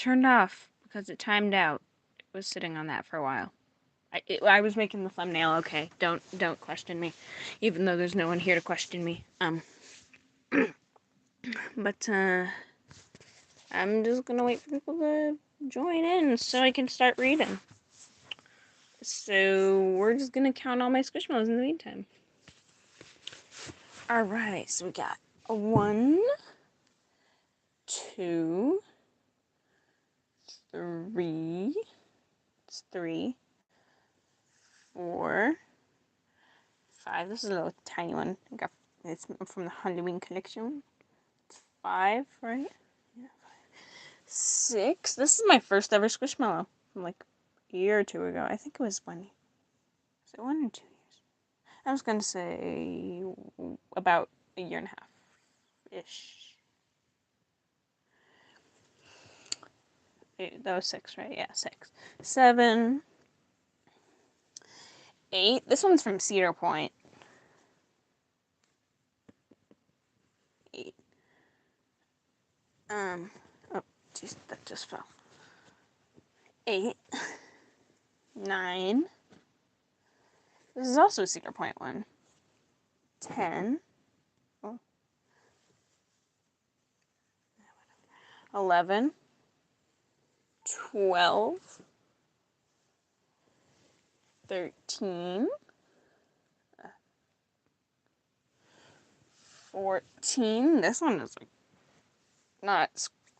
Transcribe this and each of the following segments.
turned off because it timed out. It was sitting on that for a while. I was making the thumbnail. Okay, don't question me, even though there's no one here to question me. But I'm just gonna wait for people to join in so I can start reading. So we're just gonna count all my Squishmallows in the meantime. Alright, so we got a 1, 2, 3. It's 3, 4, 5. This is a little tiny one. It's from the Halloween collection. It's 5, right? Yeah, 5. 6. This is my first ever Squishmallow from like a year or 2 ago. I think it was 1. Was it 1 or 2 years? I was gonna say about a year and a half ish. That was 6, right? Yeah, 6. 7. 8. This one's from Cedar Point. 8. Oh, jeez, that just fell. 8. 9. This is also a Cedar Point one. 10. Oh. 11. 12. 13. 14. This one is like not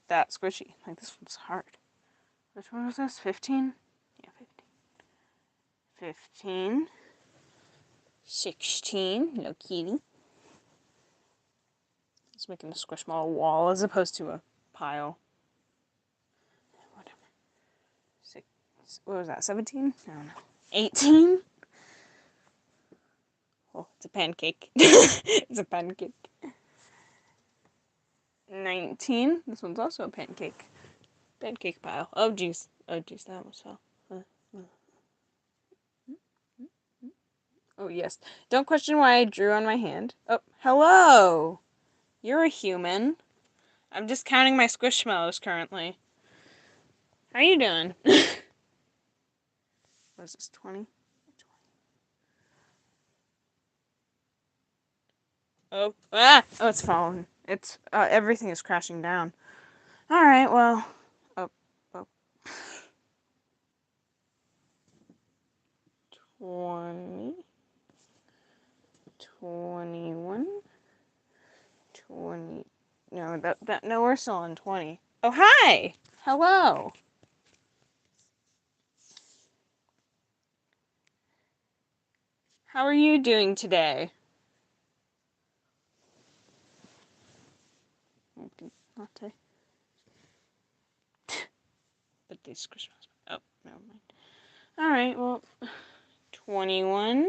that squishy. Like this one's hard. Which one was this? 15? Yeah, 15. 15. 16. Hello, kitty. It's making a Squishmallow wall as opposed to a pile. Whatever. 6. What was that? 17? I don't know. 18. Oh, it's a pancake. It's a pancake. 19. This one's also a pancake. Pancake pile. Oh, jeez. Oh, jeez, that almost fell. Oh, yes. Don't question why I drew on my hand. Oh, hello! You're a human. I'm just counting my Squishmallows currently. How you doing? What is this, 20? Oh, oh, it's falling. It's, everything is crashing down. Alright, well, oh. 20, 21, 20, no, we're still on 20. Oh, hi! Hello! How are you doing today? Latte. But these Christmas. Oh, never mind. Alright, well, 21.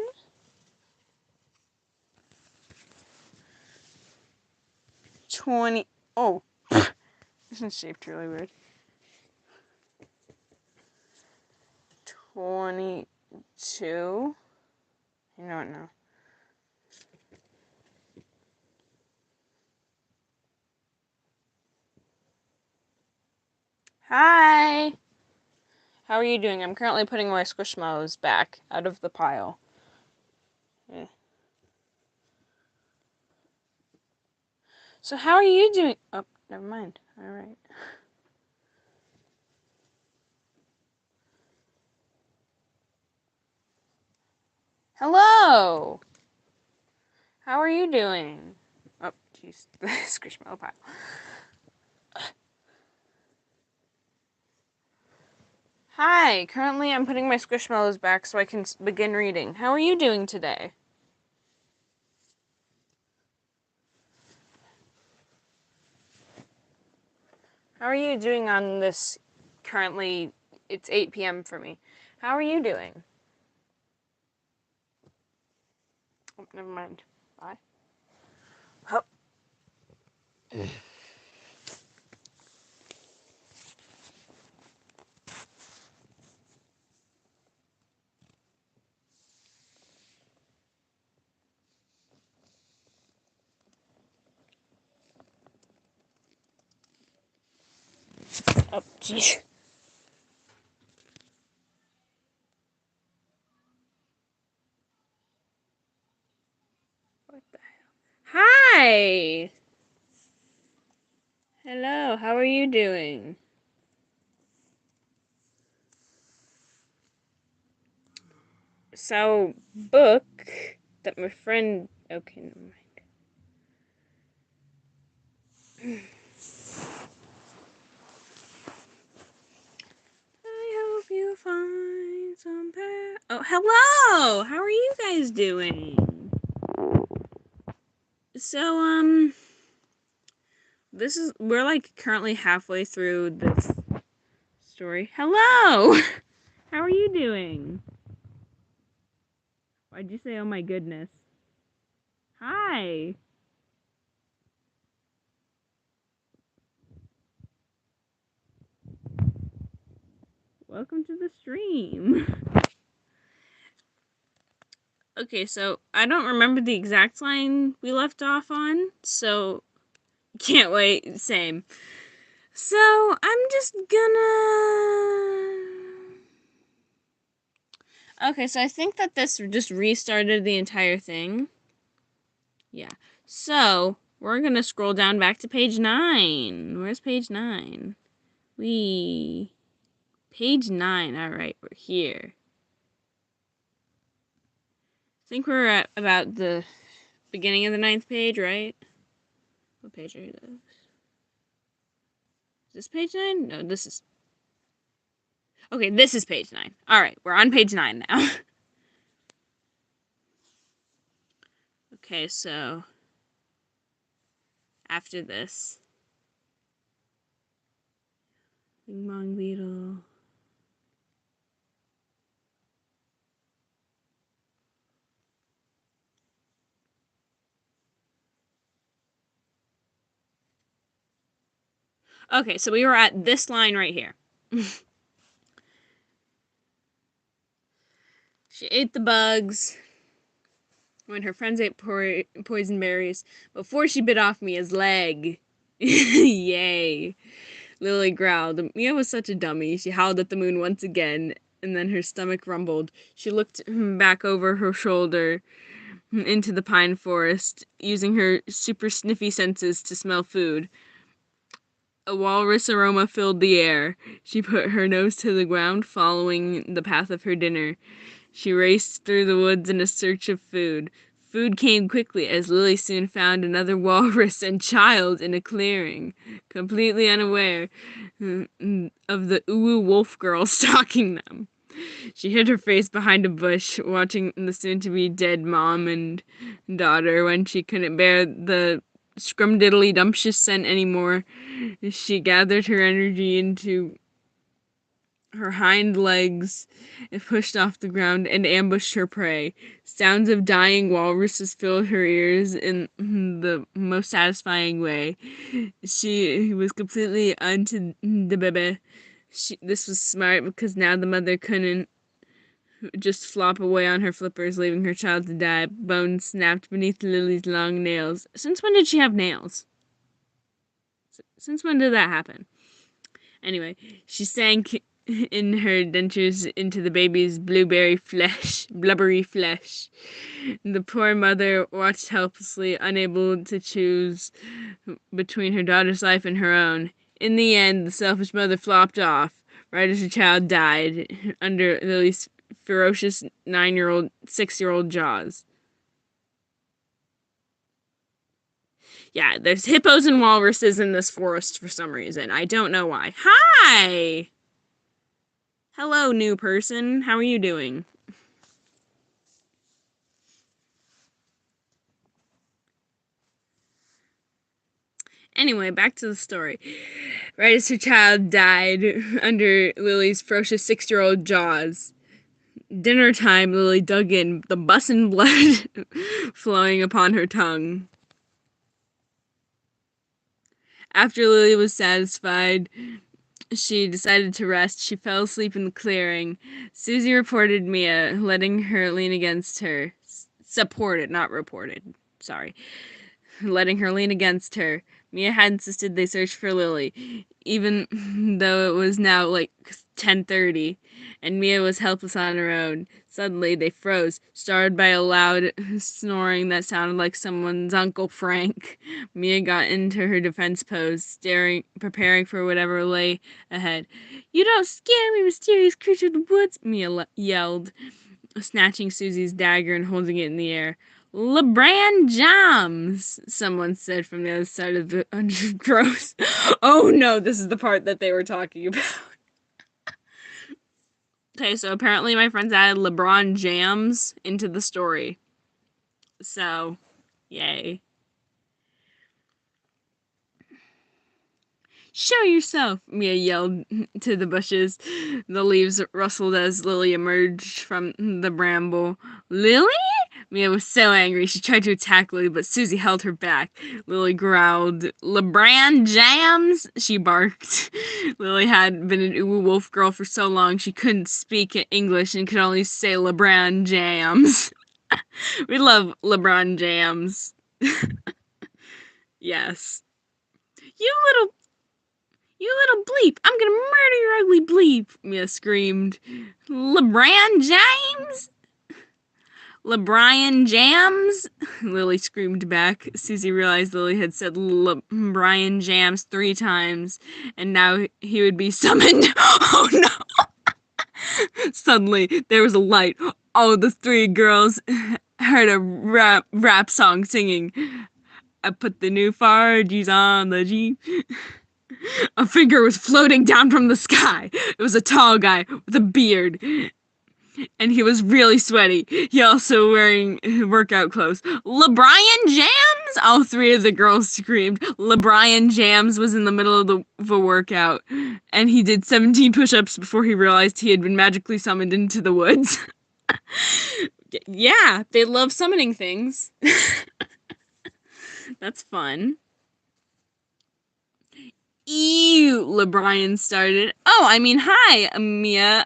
20. Oh, this one's shaped really weird. 22. You know what now? Hi! How are you doing? I'm currently putting my Squishmallows back out of the pile. Yeah. So how are you doing? Oh, never mind. Alright. Hello! How are you doing? Oh, jeez. The Squishmallow pile. Hi! Currently I'm putting my Squishmallows back so I can begin reading. How are you doing today? How are you doing on this currently? It's 8 p.m. for me. How are you doing? Oh, never mind. Bye. Oh. Oh, jeez. What the hell? Hi! Hello, how are you doing? So, book that my friend... Okay, never mind. I hope you find some Oh, hello! How are you guys doing? So, we're like currently halfway through this story. Hello! How are you doing? Why'd you say, oh my goodness? Hi! Welcome to the stream. Okay, so I don't remember the exact line we left off on, so can't wait. Same. So I'm just gonna. Okay, so I think that this just restarted the entire thing. Yeah. So we're gonna scroll down back to page 9. Where's page 9? Page 9. Alright, we're here. I think we're at about the beginning of the 9th page, right? What page are you? Is this page 9? No, this is... Okay, this is page 9. Alright, we're on page 9 now. Okay, so... After this... Bing bong beetle... Okay, so we were at this line right here. She ate the bugs when her friends ate poison berries before she bit off Mia's leg. Yay. Lily growled. Mia was such a dummy. She howled at the moon once again, and then her stomach rumbled. She looked back over her shoulder into the pine forest, using her super sniffy senses to smell food. A walrus aroma filled the air. She put her nose to the ground, following the path of her dinner. She raced through the woods in a search of food. Food came quickly, as Lily soon found another walrus and child in a clearing, completely unaware of the uwu wolf girl stalking them. She hid her face behind a bush, watching the soon-to-be-dead mom and daughter. When she couldn't bear the scrumdiddly-dumptious scent anymore, she gathered her energy into her hind legs and pushed off the ground and ambushed her prey. Sounds of dying walruses filled her ears in the most satisfying way. She was completely unto the baby. This was smart because now the mother couldn't just flop away on her flippers, leaving her child to die. Bones snapped beneath Lily's long nails. Since when did she have nails? Since when did that happen? Anyway, she sank in her dentures into the baby's blubbery flesh. The poor mother watched helplessly, unable to choose between her daughter's life and her own. In the end, the selfish mother flopped off, right as her child died, under Lily's ferocious 6-year-old jaws. Yeah, there's hippos and walruses in this forest for some reason. I don't know why. Hi! Hello, new person. How are you doing? Anyway, back to the story. Right as her child died under Lily's ferocious 6-year-old jaws. Dinner time, Lily dug in, the bussin' blood flowing upon her tongue. After Lily was satisfied, she decided to rest. She fell asleep in the clearing. Susie reported Mia, letting her lean against her. Supported, not reported. Sorry. Letting her lean against her. Mia had insisted they search for Lily, even though it was now like 10:30, and Mia was helpless on her own. Suddenly, they froze, startled by a loud snoring that sounded like someone's Uncle Frank. Mia got into her defense pose, preparing for whatever lay ahead. "You don't scare me, mysterious creature of the woods!" Mia yelled, snatching Susie's dagger and holding it in the air. "LeBran Jams!" someone said from the other side of the undergrowth. Oh no, this is the part that they were talking about. Okay, so apparently my friends added LeBron Jams into the story. So, yay. "Show yourself!" Mia yelled to the bushes. The leaves rustled as Lily emerged from the bramble. "Lily?" Mia was so angry she tried to attack Lily, but Susie held her back. Lily growled. "LeBran Jams!" she barked. Lily had been an Uwu Wolf girl for so long she couldn't speak English and could only say LeBran Jams. We love LeBron Jams. Yes. You little bleep! I'm gonna murder your ugly bleep!" Mia screamed. "LeBran James? LeBrian Jams?" Lily screamed back. Susie realized Lily had said LeBrian Jams 3 times, and now he would be summoned. Oh no! Suddenly, there was a light. All the 3 girls heard a rap song singing. "I put the new Fargies on the Jeep." A figure was floating down from the sky. It was a tall guy with a beard, and he was really sweaty. He also wearing workout clothes. "LeBrian Jams!" All 3 of the girls screamed. LeBrian Jams was in the middle of a workout, and he did 17 push-ups before he realized he had been magically summoned into the woods. Yeah, they love summoning things. That's fun. "Ew," LeBrian started. "Oh, I mean, hi, Mia.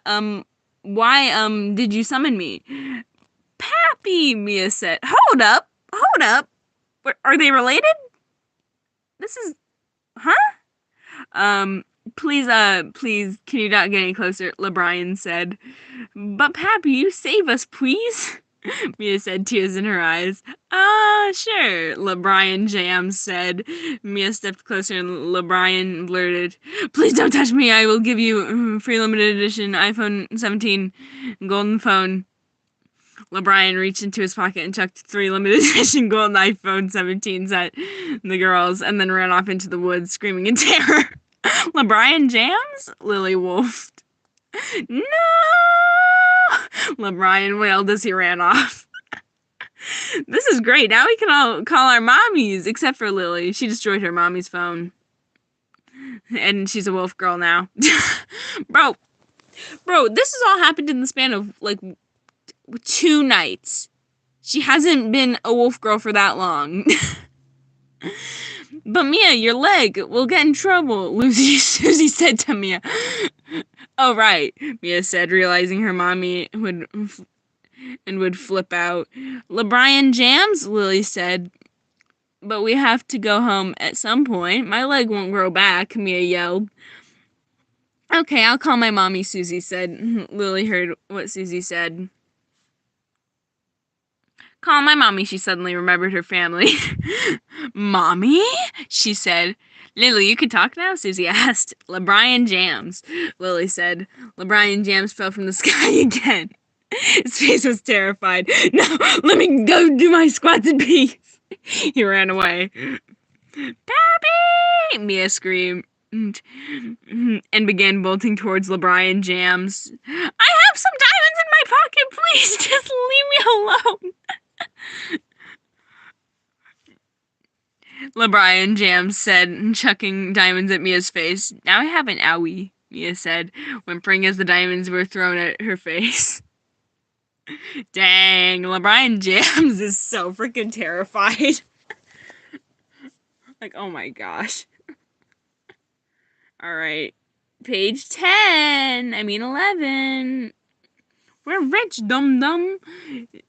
Why, did you summon me?" "Pappy," Mia said. Hold up. Hold up. Are they related? This is, huh? Um, please, can you not get any closer?" LeBrian said. "But Pappy, you save us, please." Mia said, tears in her eyes. Sure," LeBrian Jams said. Mia stepped closer and LeBrian blurted, "Please don't touch me. I will give you free limited edition iPhone 17 golden phone." LeBrian reached into his pocket and chucked 3 limited edition golden iPhone 17s at the girls, and then ran off into the woods, screaming in terror. "LeBrian Jams?" Lily wolfed. "No!" LeBrian wailed as he ran off. This is great. Now we can all call our mommies, except for Lily. She destroyed her mommy's phone. And she's a wolf girl now. Bro, this has all happened in the span of, like, 2 nights. She hasn't been a wolf girl for that long. "But Mia, your leg will get in trouble," Susie said to Mia. "Oh, right," Mia said, realizing her mommy would flip out. "LeBrian Jams," Lily said. "But we have to go home at some point. My leg won't grow back," Mia yelled. "Okay, I'll call my mommy," Susie said. Lily heard what Susie said. "Call my mommy," she suddenly remembered her family. "Mommy?" she said. "Lily, you can talk now?" Susie asked. "LeBrian Jams," Lily said. LeBrian Jams fell from the sky again. His face was terrified. "No, let me go do my squats in peace." He ran away. "Pappy!" Mia screamed and began bolting towards LeBrian Jams. "I have some diamonds in my pocket, please, just leave me alone." LeBrian Jams said, chucking diamonds at Mia's face. "Now I have an owie," Mia said, whimpering as the diamonds were thrown at her face. Dang, LeBrian Jams is so freaking terrified. Like, oh my gosh. Alright. Page 10. I mean 11. We're rich, dum-dum!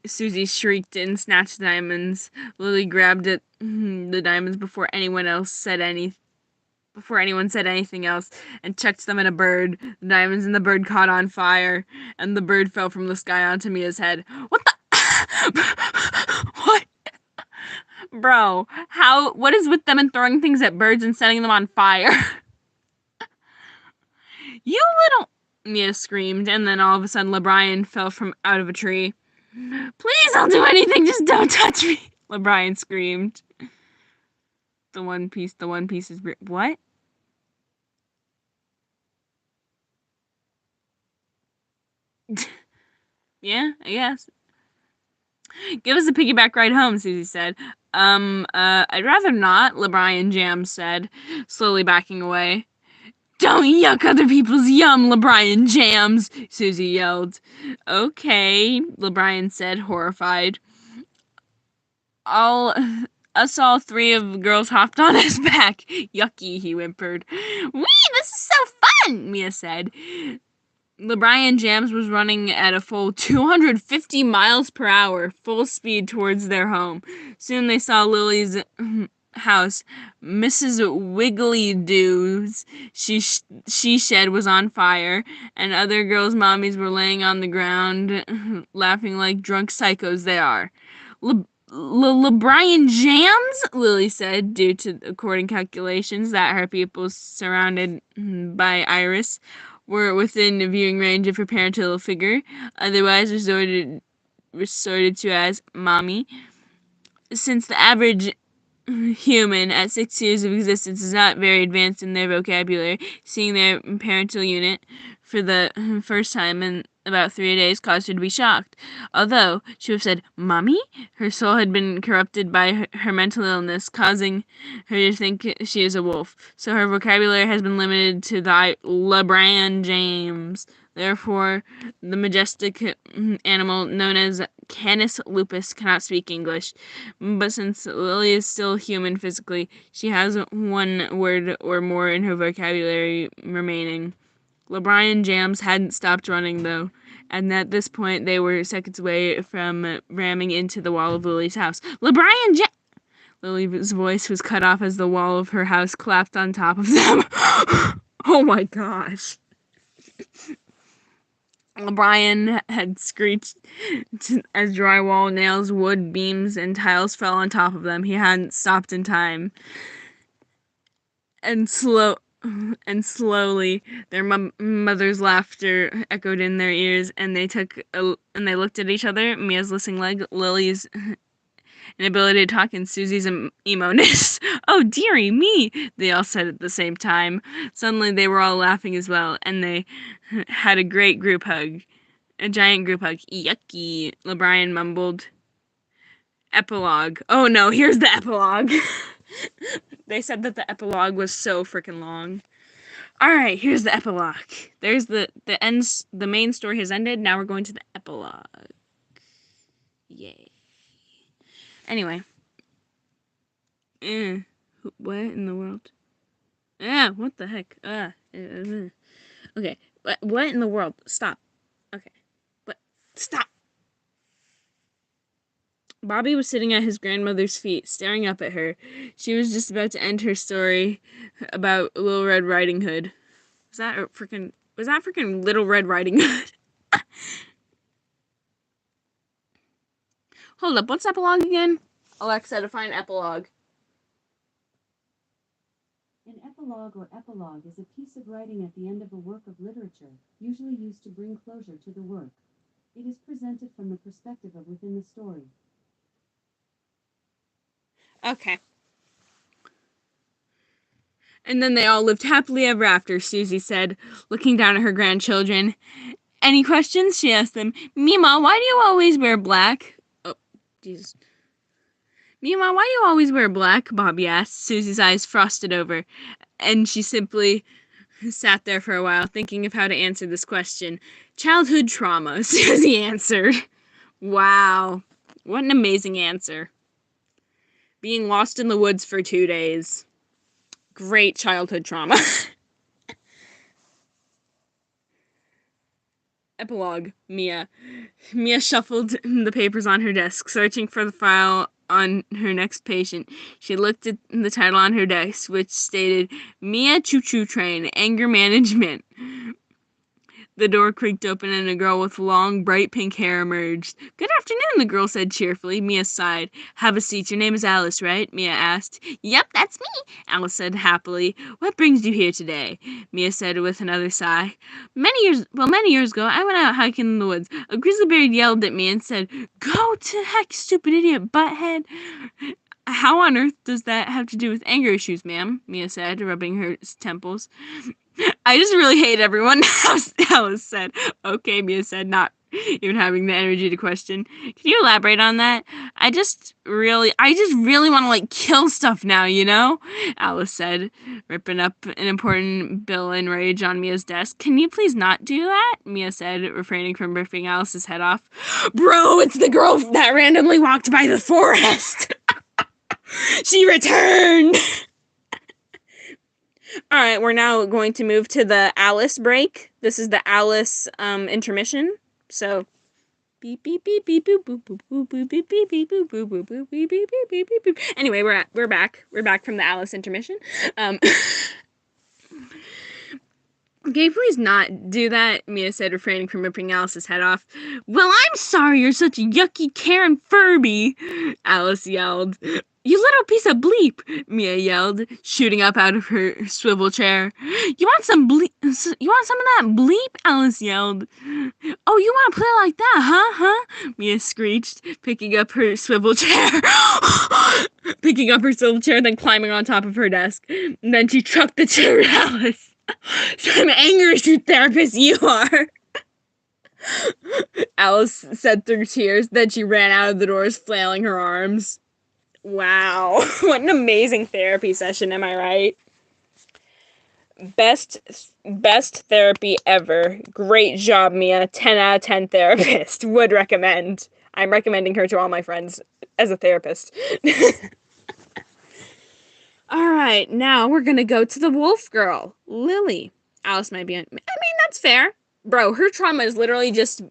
Susie shrieked and snatched the diamonds. Lily grabbed the diamonds before anyone said anything else, and chucked them at a bird. The diamonds in the bird caught on fire, and the bird fell from the sky onto Mia's head. What the? What? Bro, what is with them and throwing things at birds and setting them on fire? You little... Mia screamed, and then all of a sudden LeBrian fell from out of a tree. Please, I'll do anything, just don't touch me, LeBrian screamed. The one piece is... What? Yeah, I guess. Give us a piggyback ride home, Susie said. I'd rather not, LeBrian Jams said, slowly backing away. Don't yuck other people's yum, LeBrian Jams, Susie yelled. Okay, LeBrian said, horrified. All three of the girls hopped on his back. Yucky, he whimpered. Wee, this is so fun, Mia said. LeBrian Jams was running at a full 250 miles per hour, full speed towards their home. Soon they saw Lily's house. Mrs. Wiggly Doo's she shed was on fire, and other girls' mommies were laying on the ground, laughing like drunk psychos they are. LeBrian Jams, Lily said, due to according calculations that her people surrounded by Iris were within viewing range of her parental figure, otherwise resorted to as mommy. Since the average human at 6 years of existence is not very advanced in their vocabulary, seeing their parental unit for the first time in about 3 days caused her to be shocked. Although she would have said, Mommy? Her soul had been corrupted by her mental illness, causing her to think she is a wolf. So her vocabulary has been limited to the LeBrian James. Therefore, the majestic animal known as Canis lupus cannot speak English. But since Lily is still human physically, she has one word or more in her vocabulary remaining. LeBrian Jams hadn't stopped running, though, and at this point they were seconds away from ramming into the wall of Lily's house. LeBrian Jams! Lily's voice was cut off as the wall of her house collapsed on top of them. Oh my gosh. LeBrian had screeched as drywall, nails, wood, beams, and tiles fell on top of them. He hadn't stopped in time. And slowly, their mother's laughter echoed in their ears, and they looked at each other. Mia's listening leg, Lily's inability to talk, and Susie's emo-ness. Oh, dearie me, they all said at the same time. Suddenly, they were all laughing as well, and they had a giant group hug. Yucky, LeBrian mumbled. Epilogue. Oh no, here's the epilogue. They said that the epilogue was so freaking long. Alright, here's the epilogue. There's the main story has ended, now we're going to the epilogue. Yay. Anyway. What in the world? What the heck? Okay. What in the world? Stop. Okay. Stop. Bobby was sitting at his grandmother's feet, staring up at her. She was just about to end her story about Little Red Riding Hood. Was that freaking Little Red Riding Hood? Hold up, what's epilogue again? Alexa, define epilogue. An epilogue or epilogue is a piece of writing at the end of a work of literature, usually used to bring closure to the work. It is presented from the perspective of within the story. Okay. And then they all lived happily ever after, Susie said, looking down at her grandchildren. Any questions? She asked them. Mima, why do you always wear black? Oh, Jesus. Mima, why do you always wear black? Bobby asked. Susie's eyes frosted over, and she simply sat there for a while, thinking of how to answer this question. Childhood trauma, Susie answered. Wow. What an amazing answer. Being lost in the woods for 2 days. Great childhood trauma. Epilogue. Mia. Mia shuffled the papers on her desk, searching for the file on her next patient. She looked at the title on her desk, which stated Mia Choo Choo Train, Anger Management. The door creaked open and a girl with long, bright pink hair emerged. "Good afternoon," the girl said cheerfully. Mia sighed. "Have a seat. Your name is Alice, right?" Mia asked. "Yep, that's me," Alice said happily. "What brings you here today?" Mia said with another sigh. Many years ago, I went out hiking in the woods. A grizzly bear yelled at me and said, "Go to heck, stupid idiot, butthead." "How on earth does that have to do with anger issues, ma'am?" Mia said, rubbing her temples. "I just really hate everyone," Alice said. "Okay," Mia said, not even having the energy to question. "Can you elaborate on that? I just really want to, like, kill stuff now, you know?" Alice said, ripping up an important bill in rage on Mia's desk. "Can you please not do that?" Mia said, refraining from ripping Alice's head off. "Bro, it's the girl that randomly walked by the forest." She returned! Alright, we're now going to move to the Alice break. This is the Alice intermission. So beep beep beep beep boop boop boop boop boop beep beep beep boop boop boop boop beep beep beep beep beep beep. Anyway, we're back. We're back from the Alice intermission. "Can you please not do that?" Mia said, refraining from ripping Alice's head off. "Well, I'm sorry you're such a yucky Karen Furby," Alice yelled. "You little piece of bleep," Mia yelled, shooting up out of her swivel chair. You want some of that bleep?" Alice yelled. "Oh, you want to play like that, huh? Mia screeched, picking up her swivel chair. Then climbing on top of her desk. And then she chucked the chair at Alice. "I'm angry at you, therapist, you are," Alice said through tears. Then she ran out of the doors, flailing her arms. Wow, what an amazing therapy session, am I right? Best therapy ever. Great job, Mia. 10 out of 10 therapist. Would recommend. I'm recommending her to all my friends as a therapist. Alright, now we're gonna go to the wolf girl, Lily. Alice might be I mean, that's fair. Bro, her trauma is literally just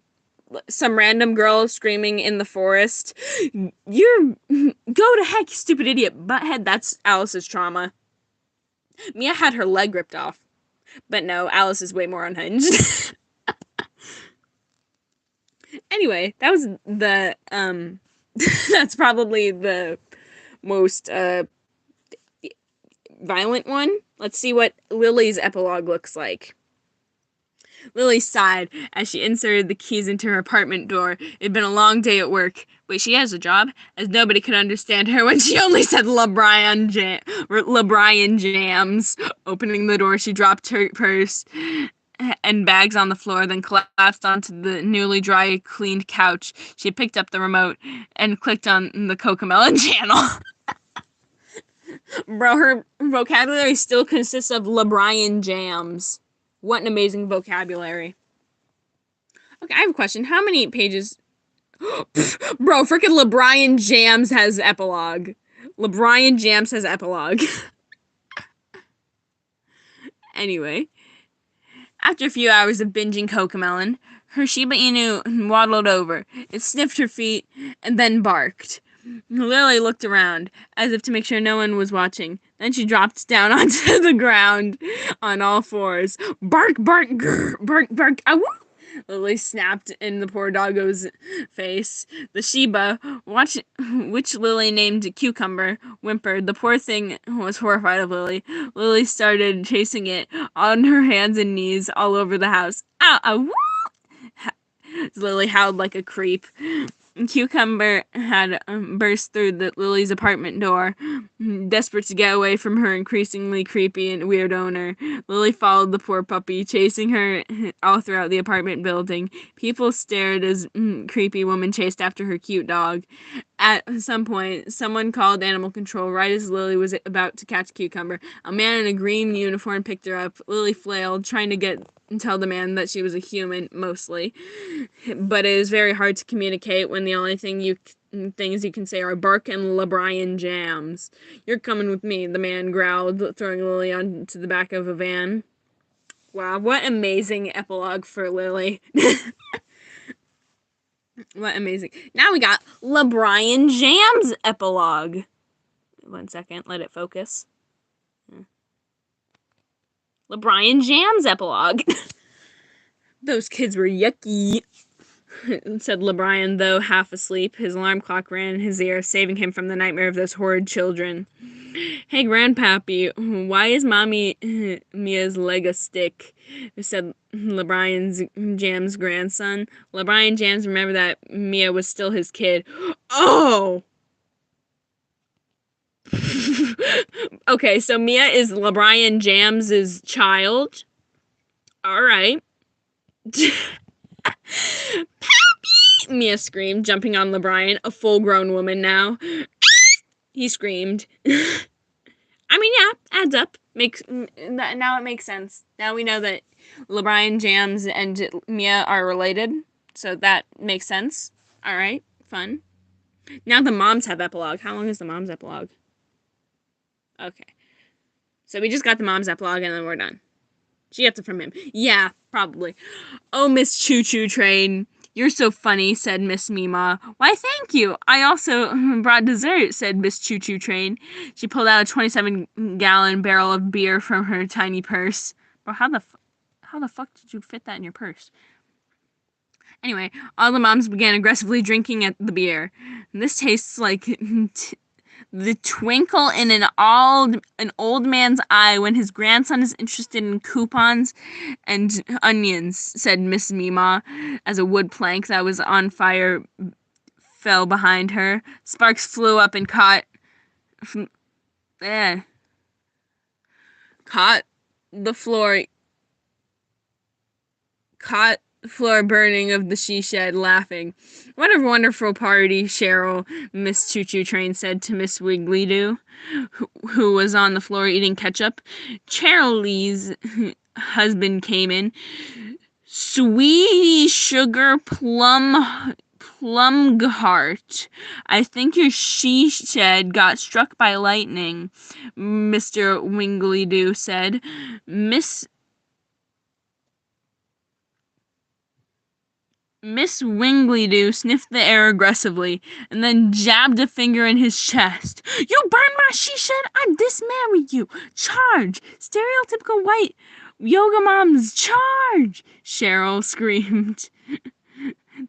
some random girl screaming in the forest. "You're go to heck, you stupid idiot, butthead." That's Alice's trauma. Mia had her leg ripped off. But no, Alice is way more unhinged. Anyway, that was the that's probably the most violent one. Let's see what Lily's epilogue looks like. Lily sighed as she inserted the keys into her apartment door. It'd been a long day at work. Wait, she has a job? As nobody could understand her when she only said LeBrian Jams. Opening the door, she dropped her purse and bags on the floor, then collapsed onto the newly dry cleaned couch. She picked up the remote and clicked on the Cocomelon channel. Bro, her vocabulary still consists of LeBrian Jams. What an amazing vocabulary. Okay, I have a question. How many pages? Bro, freaking LeBrian Jams has epilogue. LeBrian Jams has epilogue. Anyway, after a few hours of binging Cocomelon, her Shiba Inu waddled over. It sniffed her feet and then barked. Lily looked around, as if to make sure no one was watching. Then she dropped down onto the ground on all fours. Bark, bark, grr, bark, bark, awoo! Lily snapped in the poor doggo's face. The Shiba, which Lily named Cucumber, whimpered. The poor thing was horrified of Lily. Lily started chasing it on her hands and knees all over the house. Ow, awoo! Lily howled like a creep. Cucumber had burst through Lily's apartment door, desperate to get away from her increasingly creepy and weird owner. Lily followed the poor puppy, chasing her all throughout the apartment building. People stared as creepy woman chased after her cute dog. At some point, someone called animal control right as Lily was about to catch Cucumber. A man in a green uniform picked her up. Lily flailed, trying to tell the man that she was a human, mostly. But it is very hard to communicate when the only things you can say are bark and LeBrian Jams. You're coming with me, the man growled, throwing Lily onto the back of a van. Wow, what amazing epilogue for Lily. What amazing. Now we got LeBrian Jam's epilogue. 1 second, let it focus. LeBrian Jam's epilogue. Those kids were yucky, said LeBrian, though half asleep. His alarm clock ran in his ear, saving him from the nightmare of those horrid children. Hey, Grandpappy, why is Mommy Mia's leg a stick? Said LeBrian Jam's grandson. LeBrian Jams remembered that Mia was still his kid. Oh! Okay, so Mia is LeBrian Jams's child. Alright. Mia screamed, jumping on LeBrian, a full-grown woman now. He screamed. I mean, yeah, adds up. Now it makes sense. Now we know that LeBrian Jams and Mia are related, so that makes sense. All right, fun. Now the moms have epilogue. How long is the mom's epilogue? Okay, so we just got the mom's epilogue and then we're done. She gets it from him. Yeah, probably. Oh, Miss Choo Choo Train. You're so funny, said Miss Mima. Why, thank you. I also brought dessert, said Miss Choo Choo Train. She pulled out a 27-gallon barrel of beer from her tiny purse. Bro, how the fuck did you fit that in your purse? Anyway, all the moms began aggressively drinking at the beer. This tastes like the twinkle in an old man's eye when his grandson is interested in coupons and onions, said Miss Mima, as a wood plank that was on fire fell behind her. Sparks flew up and caught the floor burning of the she shed, laughing. What a wonderful party, Cheryl, Miss Choo Choo Train said to Miss Wiggly Doo, who was on the floor eating ketchup. Charlie's husband came in. Sweetie sugar plumgheart. I think your she shed got struck by lightning, Mr. Wiggly Doo said. Miss Wingley-Doo sniffed the air aggressively, and then jabbed a finger in his chest. You burned my she-shed? I'm dismarry you! Charge! Stereotypical white yoga moms, charge! Cheryl screamed.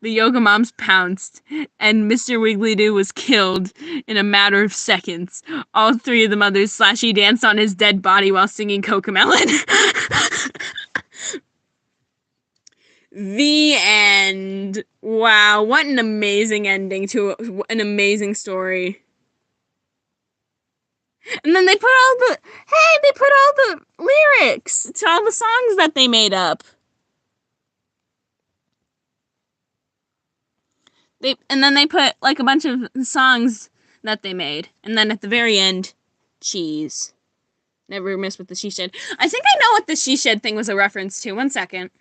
The yoga moms pounced, and Mr. Wiggly-Doo was killed in a matter of seconds. All three of the mothers slashy danced on his dead body while singing Cocomelon. The end. Wow, what an amazing ending to an amazing story. And then they put all the lyrics to all the songs that they made up. And then they put like a bunch of songs that they made. And then at the very end, cheese. Never miss with the she shed. I think I know what the she shed thing was a reference to. 1 second.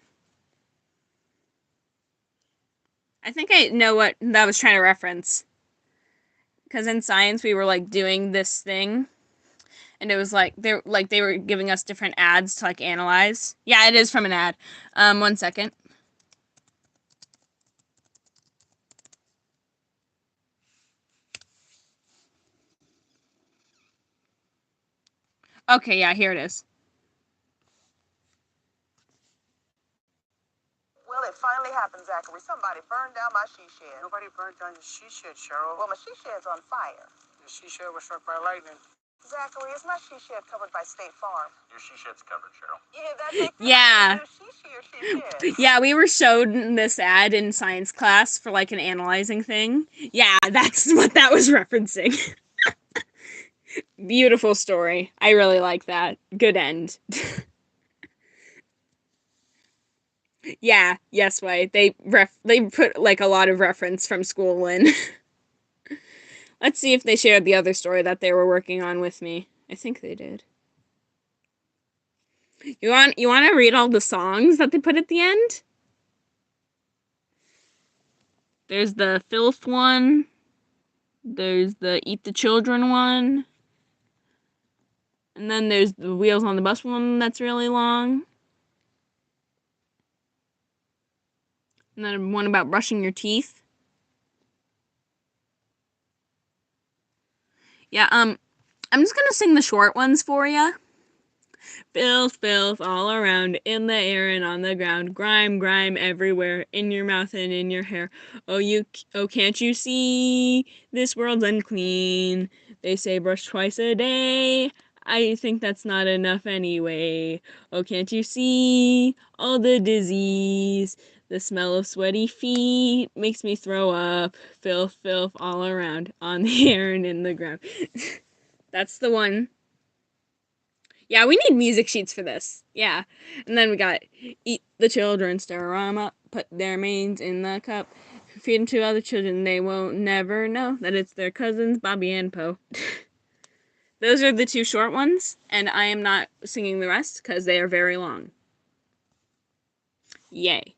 I think I know what that was trying to reference. Because in science we were like doing this thing, and it was like they were giving us different ads to like analyze. Yeah, it is from an ad. 1 second. Okay, yeah, here it is. Well, it finally happened, Zachary. Somebody burned down my she shed. Nobody burned down your she shed, Cheryl. Well, my she shed's on fire. Your she shed was struck by lightning. Zachary, is my she shed covered by State Farm? Your she shed's covered, Cheryl. Yeah, that makes Yeah. She shed. Yeah, we were showed this ad in science class for like an analyzing thing. Yeah, that's what that was referencing. Beautiful story. I really like that. Good end. Yeah, yes way. They put like a lot of reference from school in. Let's see if they shared the other story that they were working on with me. I think they did. You want to read all the songs that they put at the end? There's the filth one. There's the eat the children one. And then there's the wheels on the bus one that's really long. And then one about brushing your teeth. Yeah, I'm just gonna sing the short ones for ya. Filth, filth all around, in the air and on the ground. Grime, grime everywhere, in your mouth and in your hair. Oh, can't you see? This world's unclean. They say brush twice a day. I think that's not enough anyway. Oh, can't you see? All the disease. The smell of sweaty feet makes me throw up. Filth, filth all around, on the air and in the ground. That's the one. Yeah, we need music sheets for this. Yeah. And then we got eat the children, stir 'em up, put their mains in the cup, feed 'em to other children. They won't never know that it's their cousins, Bobby and Poe. Those are the two short ones, and I am not singing the rest because they are very long. Yay.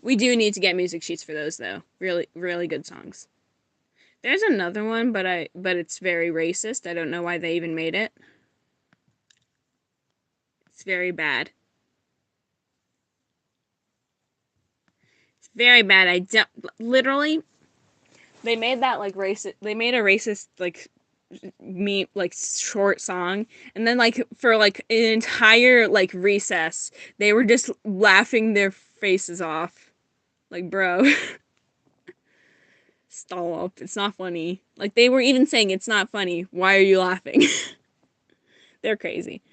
We do need to get music sheets for those, though. Really, really good songs. There's another one, but it's very racist. I don't know why they even made it. It's very bad. It's very bad. I don't literally. They made that like racist. They made a racist like short song, and then like for like an entire like recess, they were just laughing their faces off. Like, bro, stop! It's not funny. Like they were even saying it's not funny. Why are you laughing? They're crazy.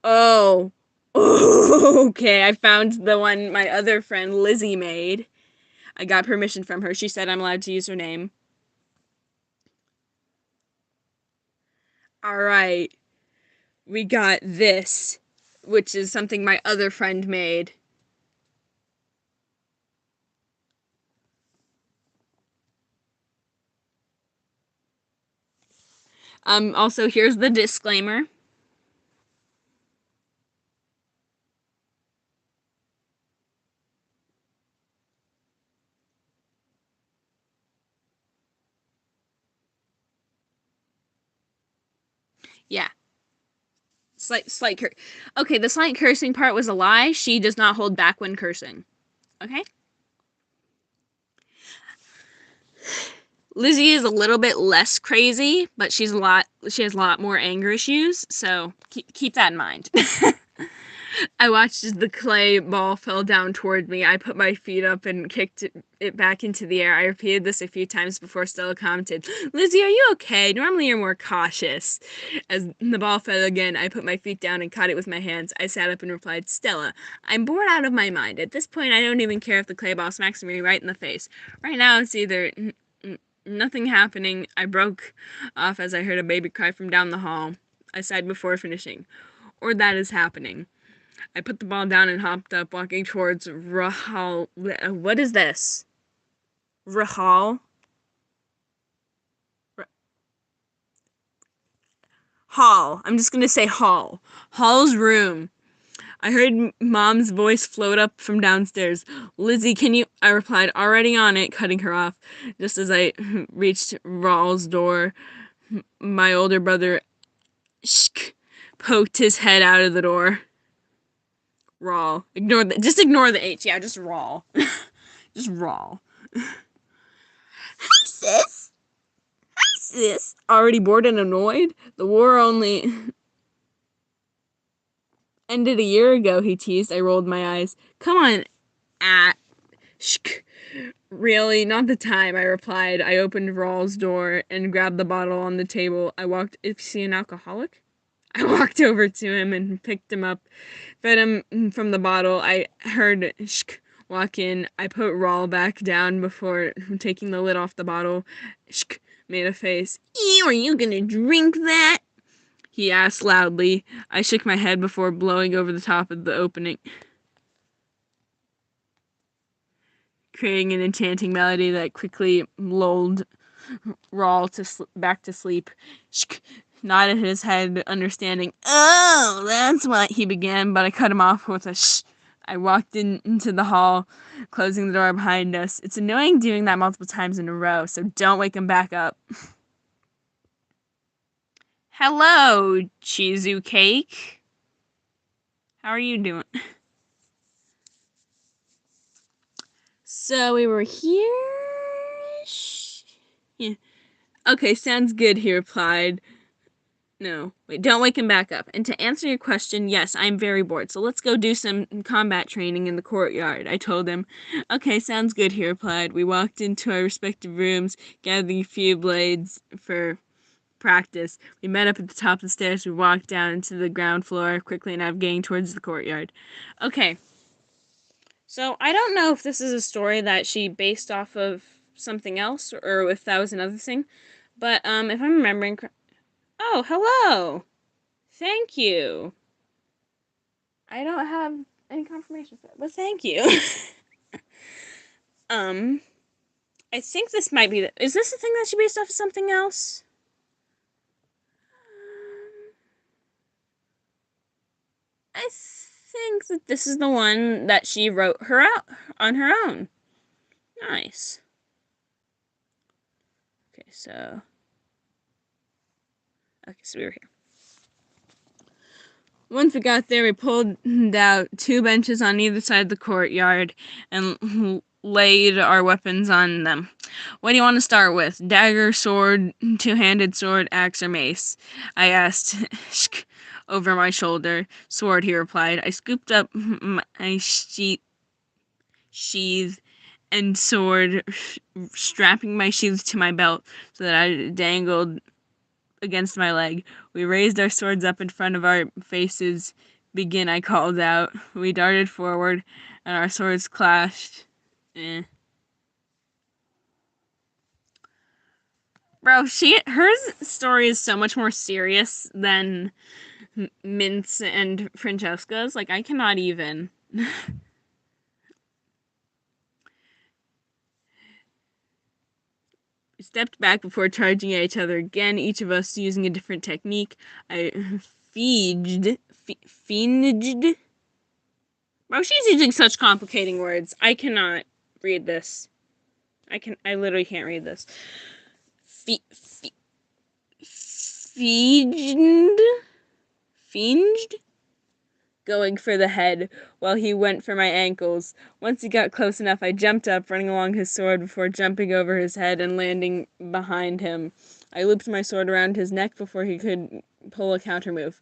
Oh. Okay, I found the one my other friend Lizzie made. I got permission from her. She said I'm allowed to use her name. All right. We got this, which is something my other friend made. Also, here's the disclaimer. Yeah. Slight Okay, the slight cursing part was a lie. She does not hold back when cursing. Okay? Lizzie is a little bit less crazy, but she has a lot more anger issues, so keep that in mind. I watched as the clay ball fell down toward me. I put my feet up and kicked it back into the air. I repeated this a few times before Stella commented, Lizzie, are you okay? Normally you're more cautious. As the ball fell again, I put my feet down and caught it with my hands. I sat up and replied, Stella, I'm bored out of my mind. At this point, I don't even care if the clay ball smacks me right in the face. Right now, it's either nothing happening. I broke off as I heard a baby cry from down the hall. I sighed before finishing. Or that is happening. I put the ball down and hopped up, walking towards Rahal. What is this? Rahal? Hall. I'm just gonna say Hall. Hall's room. I heard Mom's voice float up from downstairs. Lizzie, can you? I replied, already on it, cutting her off. Just as I reached Rawl's door, my older brother poked his head out of the door. Rawl. Just ignore the H. Yeah, just Rawl. Just Rawl. Hi, sis. Hi, sis. Already bored and annoyed? The war only ended a year ago, he teased. I rolled my eyes. Come on, Really, not the time, I replied. I opened Rawl's door and grabbed the bottle on the table. Is he an alcoholic? I walked over to him and picked him up, fed him from the bottle. I heard walk in. I put Rawl back down before taking the lid off the bottle. Made a face. Ew, are you gonna drink that? He asked loudly. I shook my head before blowing over the top of the opening, creating an enchanting melody that quickly lulled Rawl back to sleep. Nodded his head, understanding. Oh, that's what he began, but I cut him off with a shh. I walked into the hall, closing the door behind us. It's annoying doing that multiple times in a row, so don't wake him back up. Hello, Chizu Cake. How are you doing? So we were here. Yeah. Okay, sounds good, he replied. No, wait, don't wake him back up. And to answer your question, yes, I'm very bored. So let's go do some combat training in the courtyard, I told him. Okay, sounds good, he replied. We walked into our respective rooms, gathering a few blades for practice. We met up at the top of the stairs. We walked down into the ground floor, quickly navigating towards the courtyard. Okay. So I don't know if this is a story that she based off of something else or if that was another thing. But if I'm remembering Oh, hello. Thank you. I don't have any confirmation for that, but thank you. um, I think this might be is this the thing that she based off of something else? I think that this is the one that she wrote her out on her own. Nice. Okay, so we were here. Once we got there, we pulled out 2 benches on either side of the courtyard and laid our weapons on them. What do you want to start with? Dagger, sword, 2-handed sword, axe, or mace? I asked over my shoulder. Sword, he replied. I scooped up my sheath and sword, strapping my sheath to my belt so that I dangled against my leg. We raised our swords up in front of our faces. Begin, I called out. We darted forward, and our swords clashed. Bro, her story is so much more serious than Mintz and Francesca's. Like, I cannot even. We stepped back before charging at each other again, each of us using a different technique. I fiended. Bro, she's using such complicating words. I cannot read this. I literally can't read this. Fiended? Going for the head, while he went for my ankles. Once he got close enough, I jumped up, running along his sword before jumping over his head and landing behind him. I looped my sword around his neck before he could pull a counter move.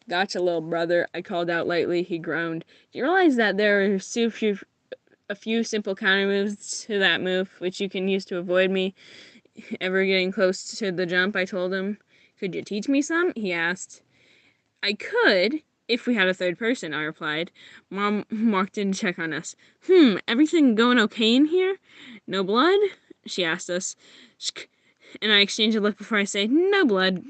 Gotcha, little brother, I called out lightly. He groaned. Do you realize that there are a few simple counter moves to that move, which you can use to avoid me ever getting close to the jump? I told him. Could you teach me some? He asked. I could, if we had a third person, I replied. Mom walked in to check on us. Everything going okay in here? No blood? She asked us. And I exchanged a look before I say, no blood.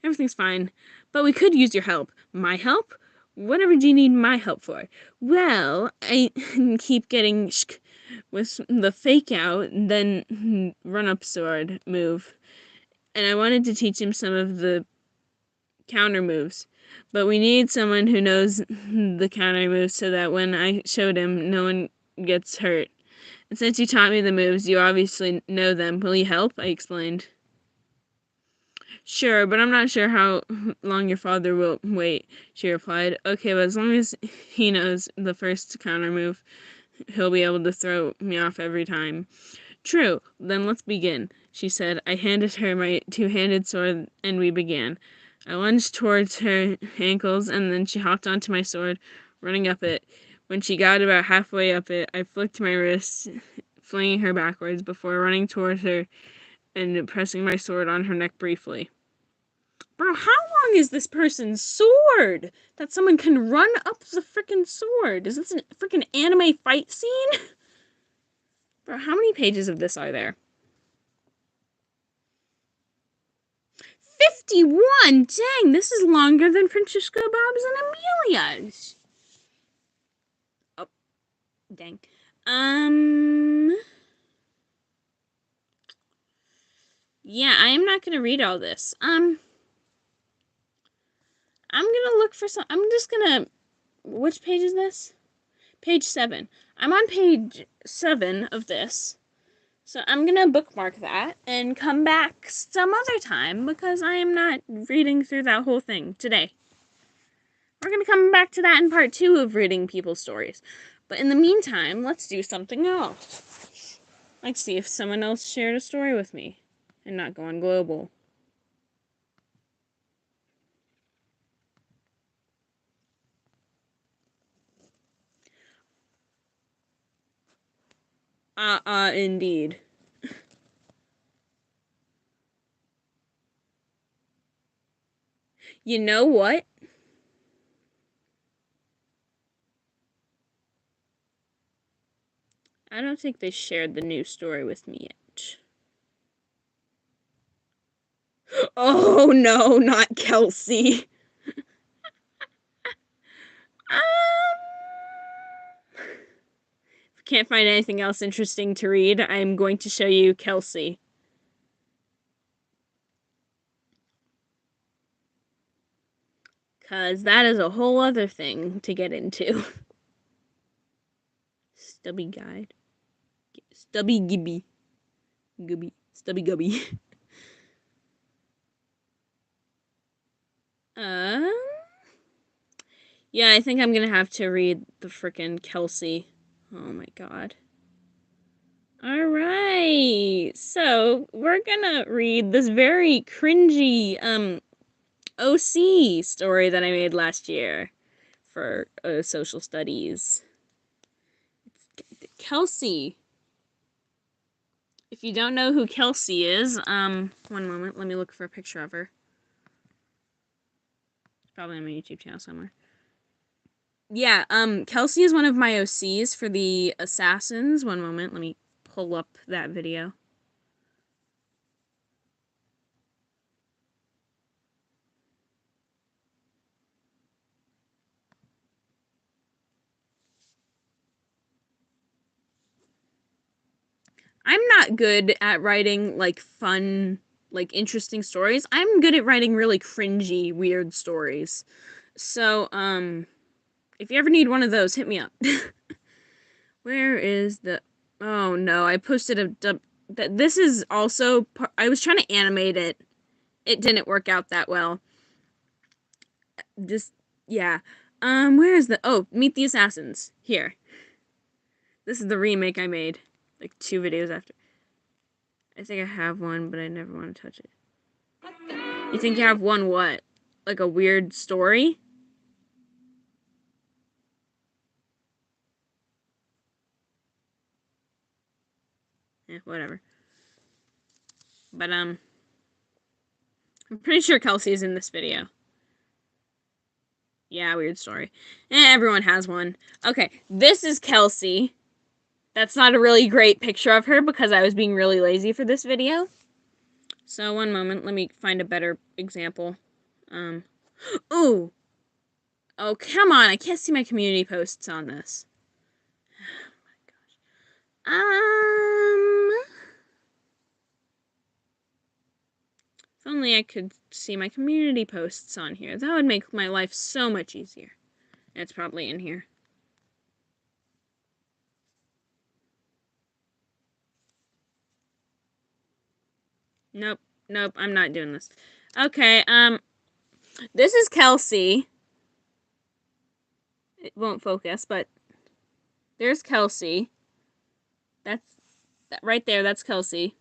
Everything's fine. But we could use your help. My help? Whatever do you need my help for? Well, I keep getting with the fake out, then run up sword move. And I wanted to teach him some of the counter moves. But we need someone who knows the counter moves so that when I showed him, no one gets hurt. And since you taught me the moves, you obviously know them. Will you help? I explained. Sure, but I'm not sure how long your father will wait, she replied. Okay, but as long as he knows the first counter move, he'll be able to throw me off every time. True, then let's begin, she said. I handed her my 2-handed sword, and we began. I lunged towards her ankles, and then she hopped onto my sword, running up it. When she got about halfway up it, I flicked my wrist, flinging her backwards before running towards her and pressing my sword on her neck briefly. Bro, how long is this person's sword that someone can run up the freaking sword? Is this a freaking anime fight scene? Bro, how many pages of this are there? 51! Dang, this is longer than Francisco, Bob's, and Amelia's. Oh, dang. Yeah, I am not gonna read all this. I'm gonna look for some. I'm just gonna. Which page is this? Page 7. I'm on page 7 of this. So I'm gonna bookmark that and come back some other time because I am not reading through that whole thing today. We're gonna come back to that in part 2 of reading people's stories. But in the meantime, let's do something else. Let's see if someone else shared a story with me and not going global. Indeed. You know what? I don't think they shared the new story with me yet. Oh no, not Kelsey. If I can't find anything else interesting to read, I'm going to show you Kelsey. Because that is a whole other thing to get into. Stubby guide. Stubby gibby. Gubby. Stubby gubby. Yeah, I think I'm gonna have to read the frickin' Kelsey. Oh my god. Alright, so we're gonna read this very cringy, OC story that I made last year for social studies. Kelsey. If you don't know who Kelsey is, one moment, let me look for a picture of her. It's probably on my YouTube channel somewhere. Yeah, Kelsey is one of my OCs for the Assassins. One moment, let me pull up that video. I'm not good at writing, like, fun, like, interesting stories. I'm good at writing really cringy, weird stories. So, if you ever need one of those, hit me up. Where is the... Oh, no, I posted a... This is also... I was trying to animate it. It didn't work out that well. Just... Yeah. Where is the... Oh, Meet the Assassins. Here. This is the remake I made. Like, 2 videos after. I think I have one, but I never want to touch it. You think you have one what? Like a weird story? Yeah, whatever. But, I'm pretty sure Kelsey's in this video. Yeah, weird story. Everyone has one. Okay, this is Kelsey. That's not a really great picture of her because I was being really lazy for this video. So, one moment, let me find a better example. Ooh! Oh, come on, I can't see my community posts on this. Oh my gosh. If only I could see my community posts on here. That would make my life so much easier. It's probably in here. Nope. Nope, I'm not doing this. Okay, this is Kelsey. It won't focus, but there's Kelsey. That's that right there, that's Kelsey.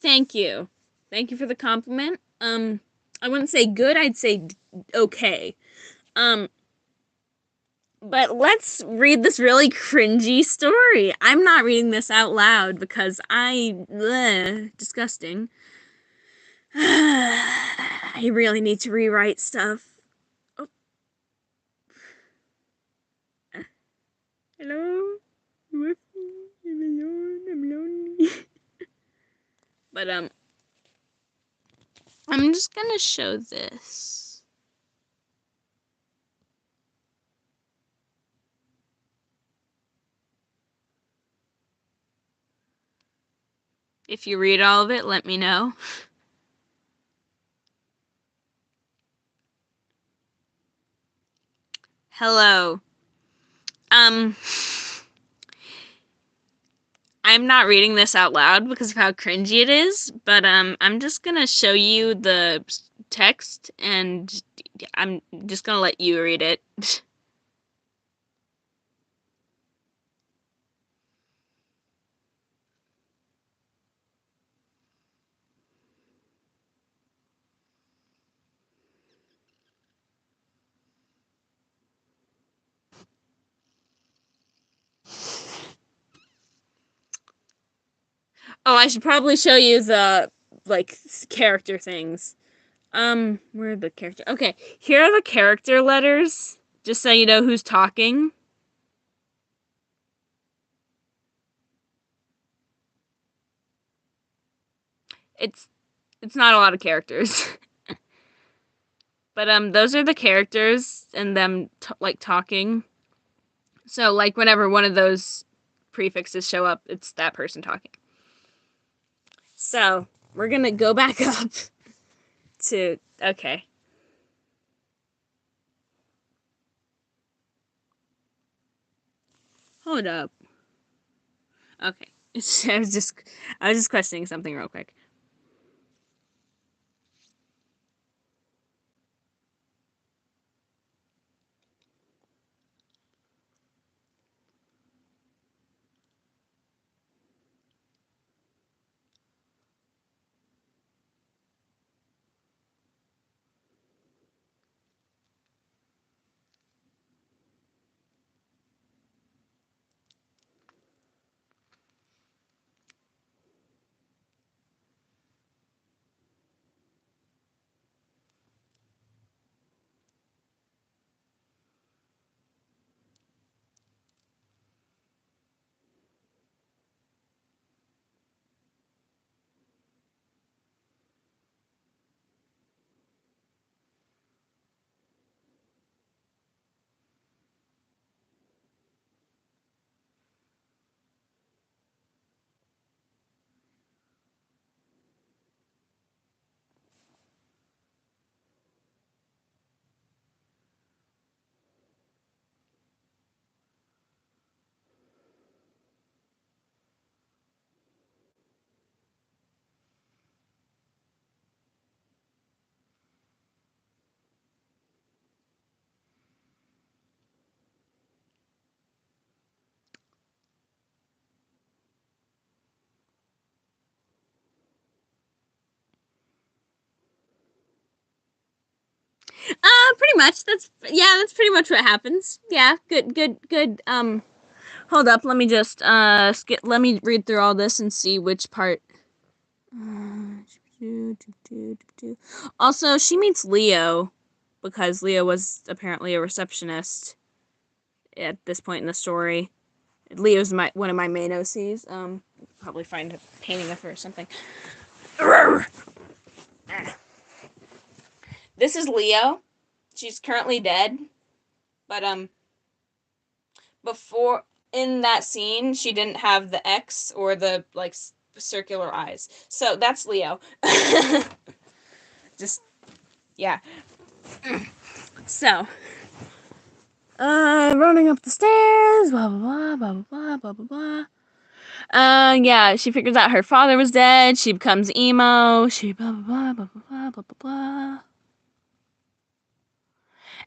Thank you. Thank you for the compliment. I wouldn't say good, I'd say okay. But let's read this really cringy story. I'm not reading this out loud because disgusting. I really need to rewrite stuff. Oh. Hello? You with me? I'm alone. I'm lonely. But, I'm just gonna show this. If you read all of it, let me know. Hello. I'm not reading this out loud because of how cringy it is, but I'm just gonna show you the text and I'm just gonna let you read it. Oh, I should probably show you the like character things. Where are the character? Okay, here are the character letters, just so you know who's talking. It's it's not a lot of characters. But those are the characters and them like talking. So like whenever one of those prefixes show up, it's that person talking. So, we're going to go back up to okay. Hold up. Okay. I was just questioning something real quick. Pretty much. That's pretty much what happens. Yeah, good. Hold up. Let me just let me read through all this and see which part. Also, she meets Leo because Leo was apparently a receptionist at this point in the story. Leo's one of my main OCs. Probably find a painting of her or something. This is Leo. She's currently dead, but before in that scene, she didn't have the X or the like circular eyes. So that's Leo. Just yeah. So, running up the stairs, blah blah blah blah blah blah blah blah. Yeah, she figures out her father was dead. She becomes emo. She blah blah blah blah blah blah blah blah.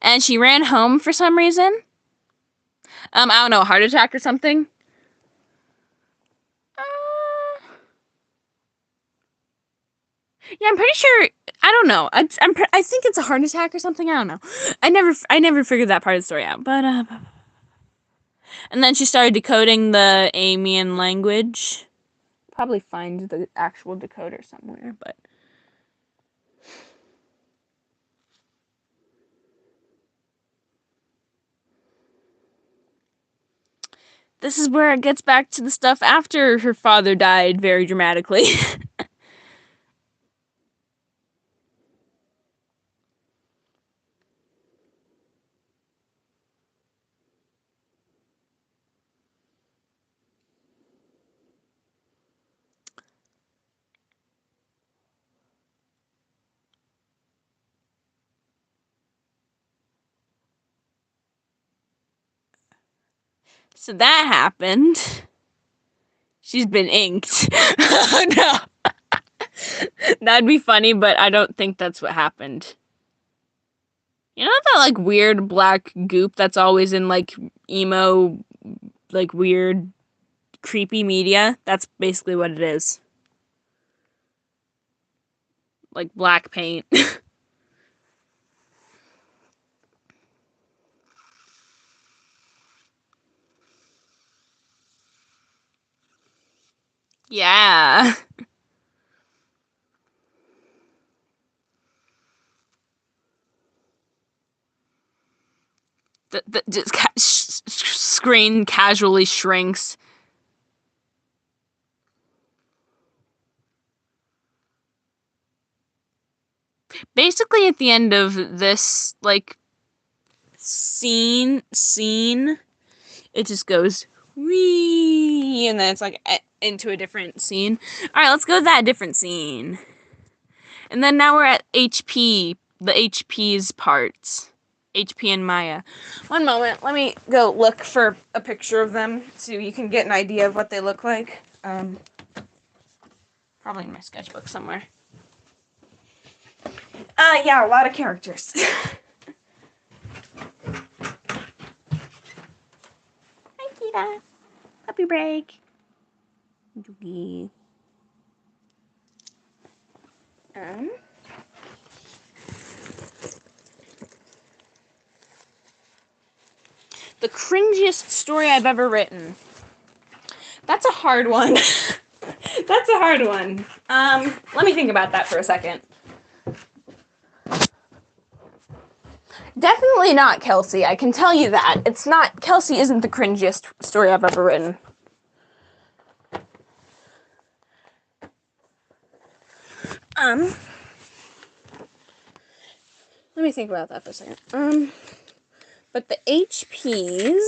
And she ran home for some reason. I don't know, a heart attack or something. Uh, yeah, I'm pretty sure. I don't know. I think it's a heart attack or something. I don't know. I never figured that part of the story out. But and then she started decoding the Amian language. Probably find the actual decoder somewhere, but this is where it gets back to the stuff after her father died very dramatically. So that happened. She's been inked. No. That'd be funny, but I don't think that's what happened. You know that like weird black goop that's always in like emo, like weird, creepy media? That's basically what it is. Like black paint. Yeah. The just screen casually shrinks. Basically, at the end of this, like, scene, it just goes wee, and then it's like into a different scene. All right, let's go to that different scene. And then now we're at HP, the HP's parts. HP and Maya. One moment, let me go look for a picture of them so you can get an idea of what they look like. Probably in my sketchbook somewhere. Yeah, a lot of characters. Hi, Kita. Puppy break. Doogie. Um. The cringiest story I've ever written. That's a hard one. That's a hard one. Let me think about that for a second. Definitely not Kelsey. I can tell you that. It's not. Kelsey isn't the cringiest story I've ever written. Let me think about that for a second. But the HPs.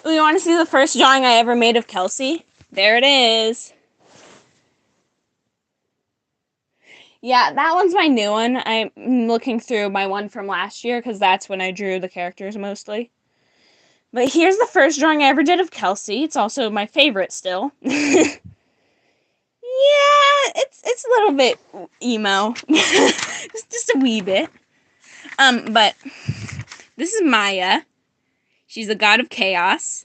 You want to see the first drawing I ever made of Kelsey? There it is. Yeah, that one's my new one. I'm looking through my one from last year because that's when I drew the characters mostly. But here's the first drawing I ever did of Kelsey. It's also my favorite still. Yeah, it's a little bit emo. just a wee bit. But this is Maya. She's the god of chaos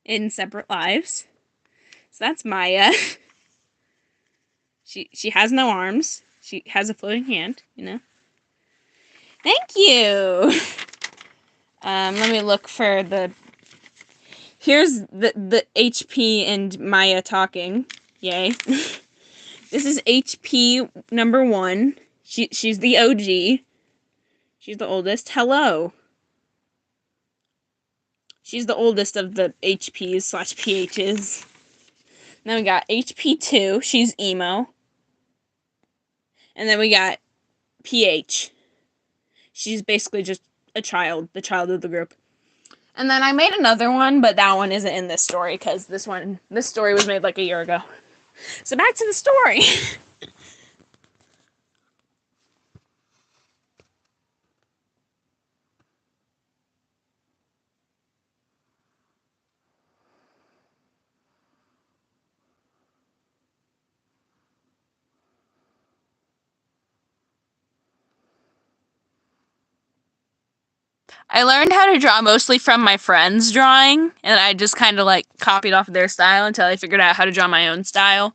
in separate lives. So that's Maya. She has no arms. She has a floating hand, you know. Thank you. Let me look for the. Here's the HP and Maya talking. Yay. This is HP number 1. She's the OG. She's the oldest. Hello. She's the oldest of the HPs slash PHs. Then we got HP2. She's emo. And then we got PH. She's basically just a child, the child of the group. And then I made another one, but that one isn't in this story because this story was made like a year ago. So back to the story. I learned how to draw mostly from my friends' drawing, and I just kind of like copied off their style until I figured out how to draw my own style.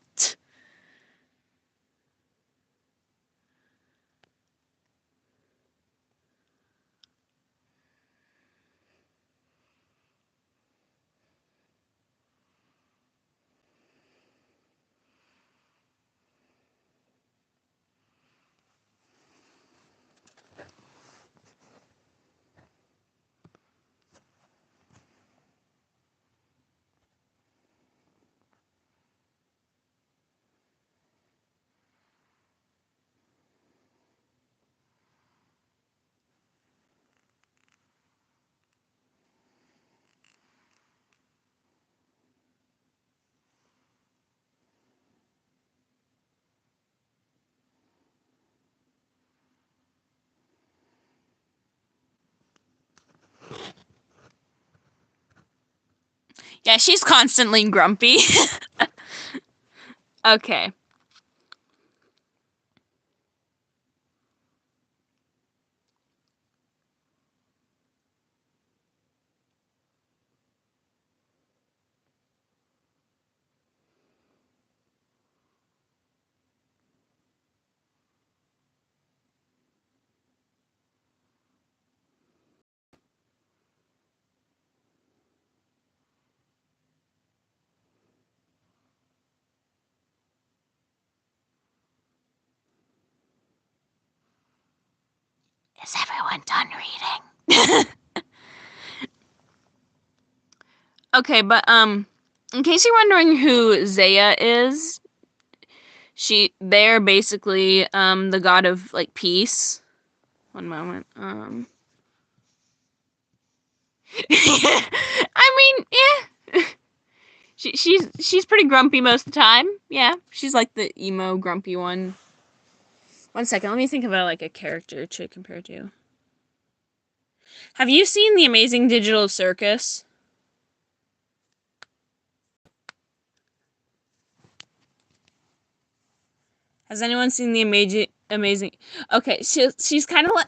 Yeah, she's constantly grumpy. Okay. when done reading. Okay, but in case you're wondering who Zaya is, they're basically the god of like peace. One moment. I mean, yeah. She's pretty grumpy most of the time. Yeah, she's like the emo grumpy one. One second, let me think about like a character to compare to. Have you seen The Amazing Digital Circus? Has anyone seen the amazing? Okay, she's kind of like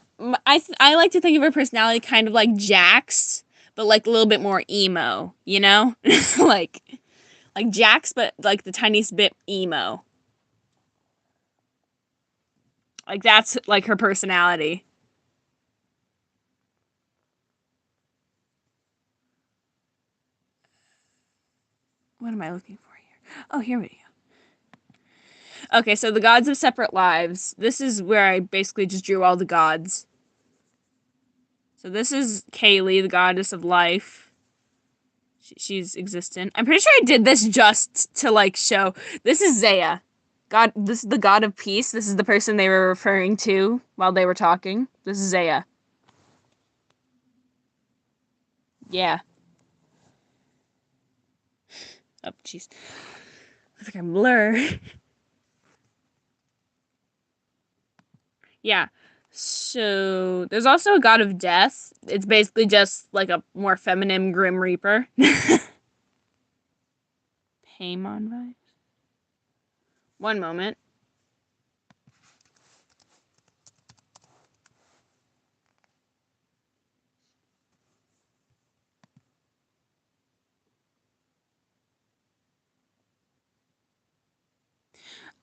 I like to think of her personality kind of like Jax, but like a little bit more emo. You know, like Jax, but like the tiniest bit emo. Like that's like her personality. What am I looking for here? Oh, here we go. Okay, so the gods of separate lives. This is where I basically just drew all the gods. So this is Kaylee, the goddess of life. She's existent. I'm pretty sure I did this just to like show. This is Zaya. God, this is the god of peace. This is the person they were referring to while they were talking. This is Zaya. Yeah. Oh, jeez. I think I'm blur. Yeah. So there's also a god of death. It's basically just like a more feminine Grim Reaper. Paimon vibes. One moment.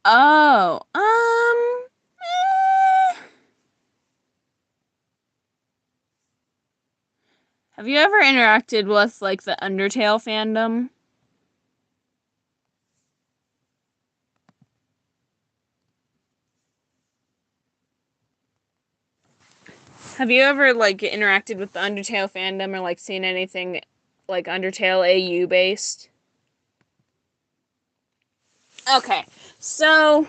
Oh, have you ever interacted with like the Undertale fandom? Have you ever like interacted with the Undertale fandom or like seen anything like Undertale AU based? Okay, so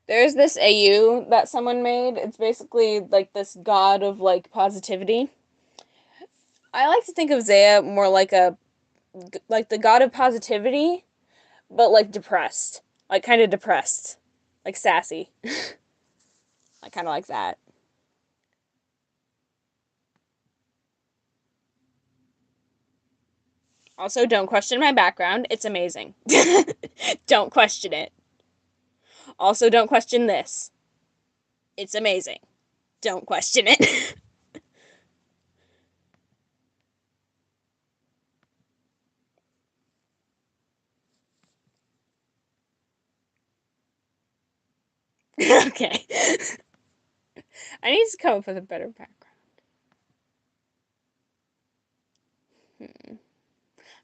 there's this AU that someone made. It's basically like this god of like positivity. I like to think of Zaya more like the god of positivity, but like depressed, like kind of depressed, like sassy. I kind of like that. Also, don't question my background. It's amazing. Don't question it. Also, don't question this. It's amazing. Don't question it. Okay. I need to come up with a better background.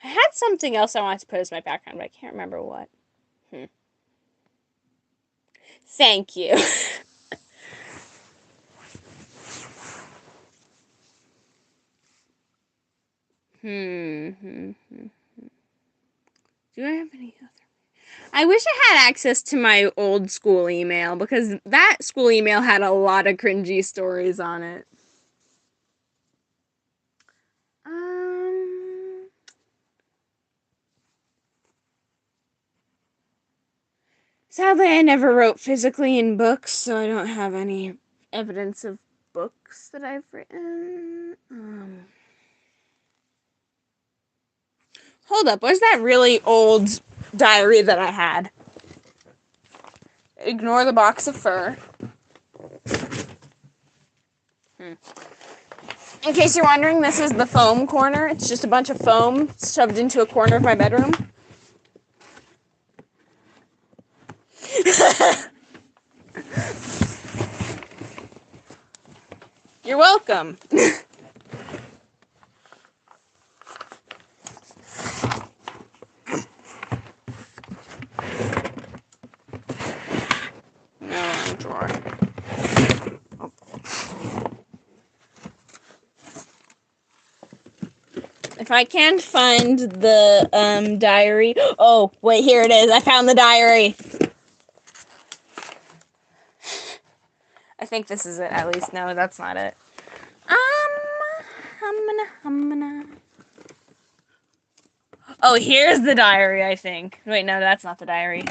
I had something else I wanted to put as my background, but I can't remember what. Thank you. Do I have any other? I wish I had access to my old school email because that school email had a lot of cringy stories on it. Um, Sadly, I never wrote physically in books, so I don't have any evidence of books that I've written. Hold up, where's that really old diary that I had? Ignore the box of fur. In case you're wondering, this is the foam corner. It's just a bunch of foam shoved into a corner of my bedroom. You're welcome. No, drawer. I can't find the diary. Oh, wait, here it is. I found the diary. I think this is it, at least. No, that's not it. I'm gonna. Oh, here's the diary, I think. Wait, no, that's not the diary.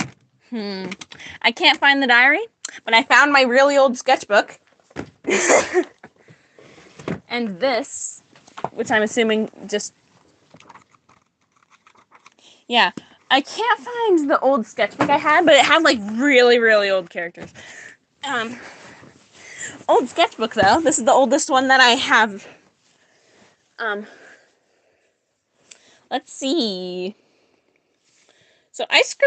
I can't find the diary, but I found my really old sketchbook. And this, which I'm assuming just... Yeah, I can't find the old sketchbook I had, but it had, like, really, really old characters. Old sketchbook, though. This is the oldest one that I have. Let's see. So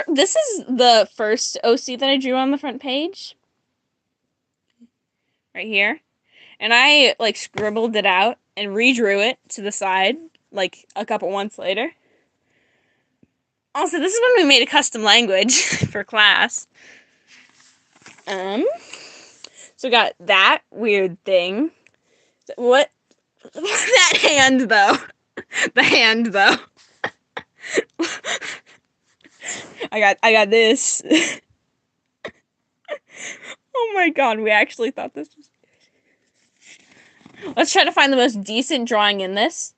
this is the first OC that I drew on the front page. Right here. And I, like, scribbled it out and redrew it to the side, like, a couple months later. Also, this is when we made a custom language for class. So we got that weird thing. What? That hand, though. The hand, though. I got this. Oh my god, we actually thought this was... Let's try to find the most decent drawing in this.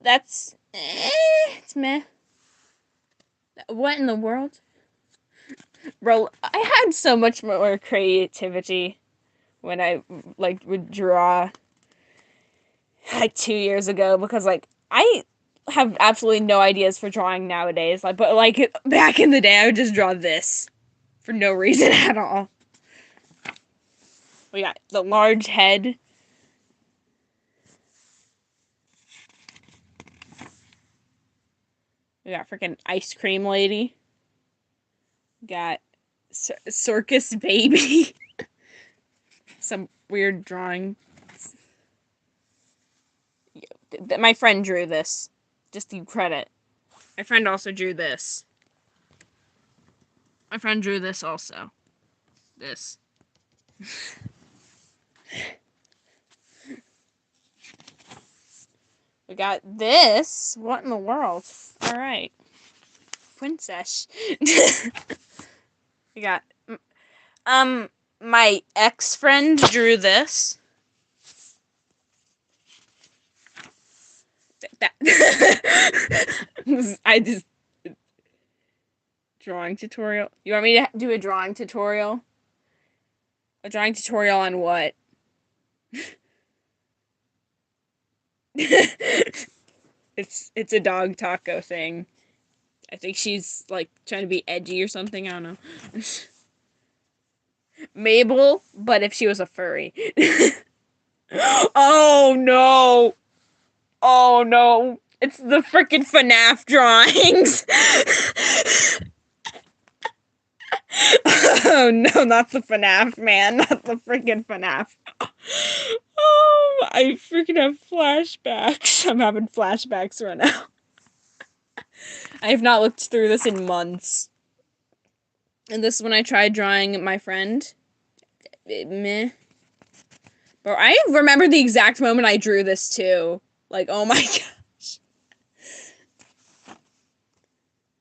That's... it's meh. What in the world? Bro, I had so much more creativity when I, like, would draw, like, 2 years ago, because, like, I have absolutely no ideas for drawing nowadays, like, but, like, back in the day, I would just draw this for no reason at all. We got the large head. We got freaking ice cream lady. We got circus baby. Some weird drawing. My friend drew this. Just to give credit. My friend also drew this. My friend drew this also. This. We got this. What in the world? Alright. Princess. We got... my ex-friend drew this. That... I just... Drawing tutorial. You want me to do a drawing tutorial? A drawing tutorial on what? It's a dog taco thing. I think she's, like, trying to be edgy or something. I don't know. Mabel, but if she was a furry. Oh, no. Oh, no. It's the frickin' FNAF drawings. Oh, no, not the FNAF, man. Not the frickin' FNAF. Oh, I freaking have flashbacks. I'm having flashbacks right now. I have not looked through this in months. And this is when I tried drawing my friend. Meh. But I remember the exact moment I drew this too. Like, oh my gosh.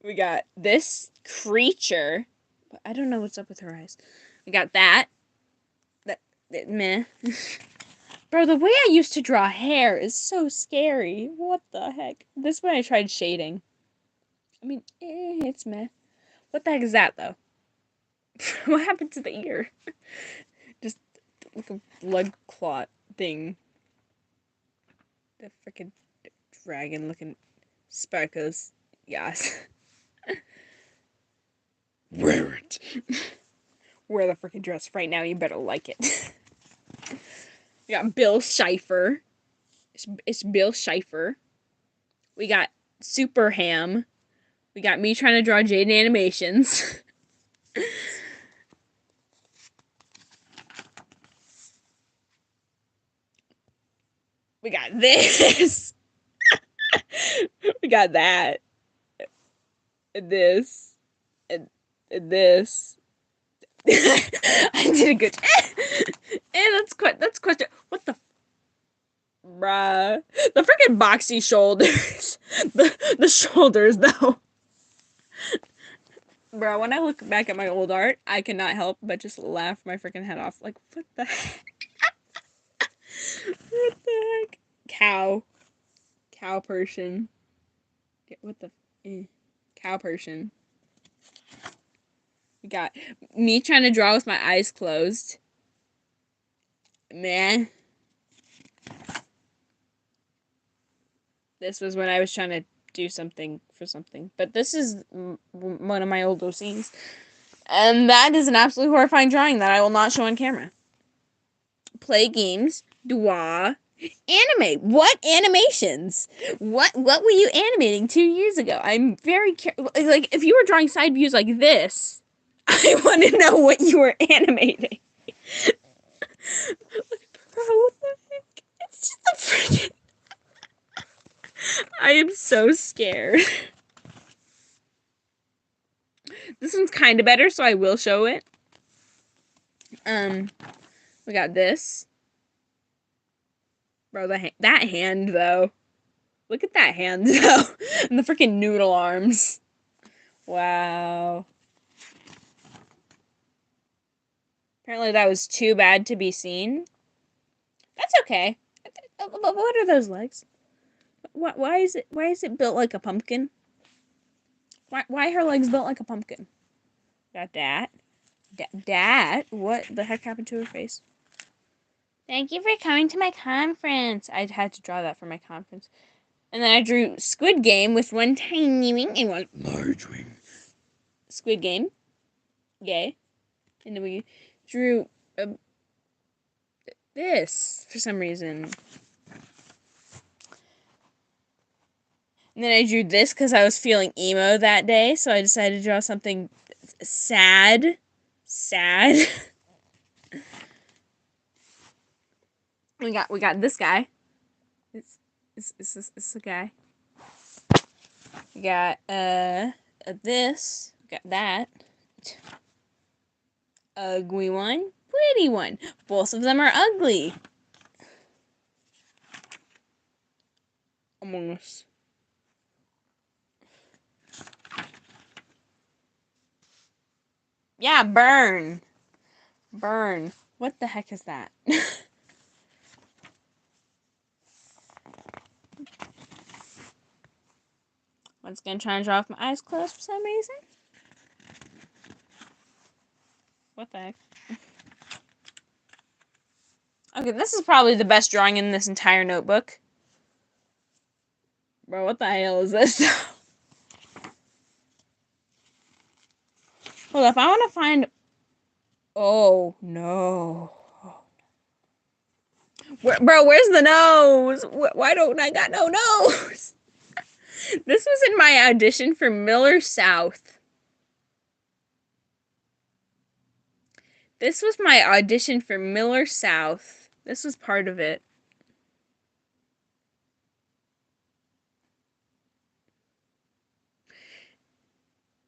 We got this creature. I don't know what's up with her eyes. We got that. That meh. Bro, the way I used to draw hair is so scary. What the heck? This is when I tried shading. I mean, it's meh. What the heck is that, though? What happened to the ear? Just like a blood clot thing. The freaking dragon looking sparkles. Yes. Wear it. Wear the freaking dress right now. You better like it. We got Bill Schaefer. It's Bill Schaefer. We got Super Ham. We got me trying to draw Jaden Animations. We got this. We got that. And this. And this. I did a good... that's question. What the... Bruh. The freaking boxy shoulders. The shoulders, though. Bro, when I look back at my old art, I cannot help but just laugh my freaking head off. Like, what the heck? What the heck? Cow. Cow Persian. What the... Cow Persian. We got me trying to draw with my eyes closed. Man. This was when I was trying to do something for something. But this is one of my older scenes. And that is an absolutely horrifying drawing that I will not show on camera. Play games, draw, animate. What animations? What were you animating 2 years ago? I'm very like, if you were drawing side views like this, I want to know what you were animating. Bro, what the heck? It's just a freaking... I am so scared. This one's kind of better, so I will show it. We got this. Bro, that hand, though. Look at that hand, though. And the freaking noodle arms. Wow. Apparently that was too bad to be seen. That's okay. What are those legs? Why is it built like a pumpkin? Why are her legs built like a pumpkin? Got that. That? What the heck happened to her face? Thank you for coming to my conference. I had to draw that for my conference. And then I drew Squid Game with one tiny wing and one large wing. Squid Game. Yay. And then we drew this for some reason. And then I drew this because I was feeling emo that day. So I decided to draw something sad. Sad. we got this guy. It's a guy. We got this. We got that. Ugly one, pretty one. Both of them are ugly. Among Us. Yeah, burn. Burn. What the heck is that? Once again, trying to draw with my eyes closed for some reason. What the heck? Okay, this is probably the best drawing in this entire notebook. Bro, what the hell is this? Hold up, I want to find... Oh, no. Bro, where's the nose? Why don't I got no nose? This was in my audition for Miller South. This was my audition for Miller South. This was part of it.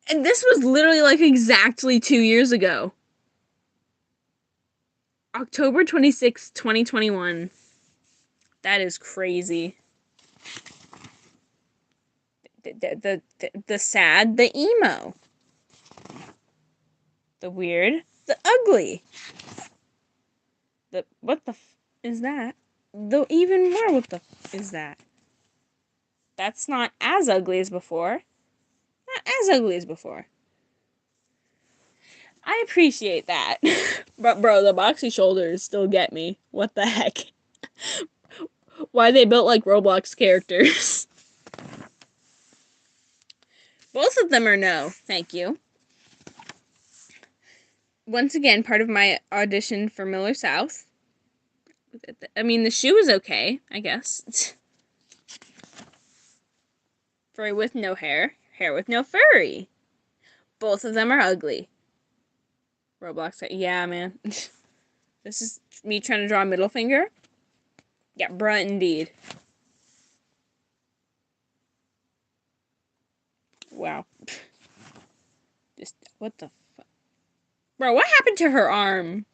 And this was literally like exactly 2 years ago. October 26th, 2021. That is crazy. The sad, the emo. The weird, the ugly. What the is that? The even more, what the is that? That's not as ugly as before. Not as ugly as before. I appreciate that. But bro, the boxy shoulders still get me. What the heck? Why they built like Roblox characters? Both of them are no, thank you. Once again, part of my audition for Miller South. I mean, the shoe is okay, I guess. Furry with no hair. Hair with no furry. Both of them are ugly. Roblox, yeah, man. This is me trying to draw a middle finger. Yeah, bruh, indeed. Wow. Just, what the fuck? Bro, what happened to her arm?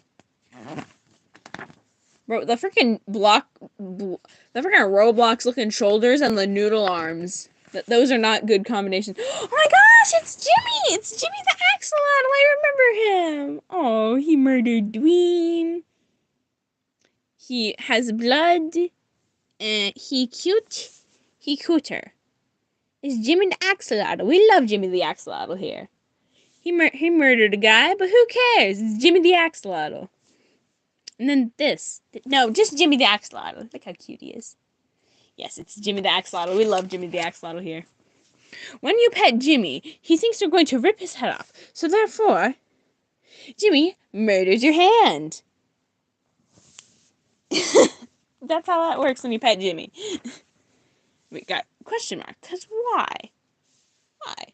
Bro, the freaking the freaking Roblox looking shoulders and the noodle arms. Those are not good combinations. Oh my gosh, it's Jimmy! It's Jimmy the Axolotl! I remember him! Oh, he murdered Dwayne. He has blood. He cute. He cuter. It's Jimmy the Axolotl. We love Jimmy the Axolotl here. He murdered a guy, but who cares? It's Jimmy the Axolotl. And then this. No, just Jimmy the Axolotl. Look how cute he is. Yes, it's Jimmy the Axolotl. We love Jimmy the Axolotl here. When you pet Jimmy, he thinks you're going to rip his head off. So therefore, Jimmy murders your hand. That's how that works when you pet Jimmy. We got question mark, because why? Why?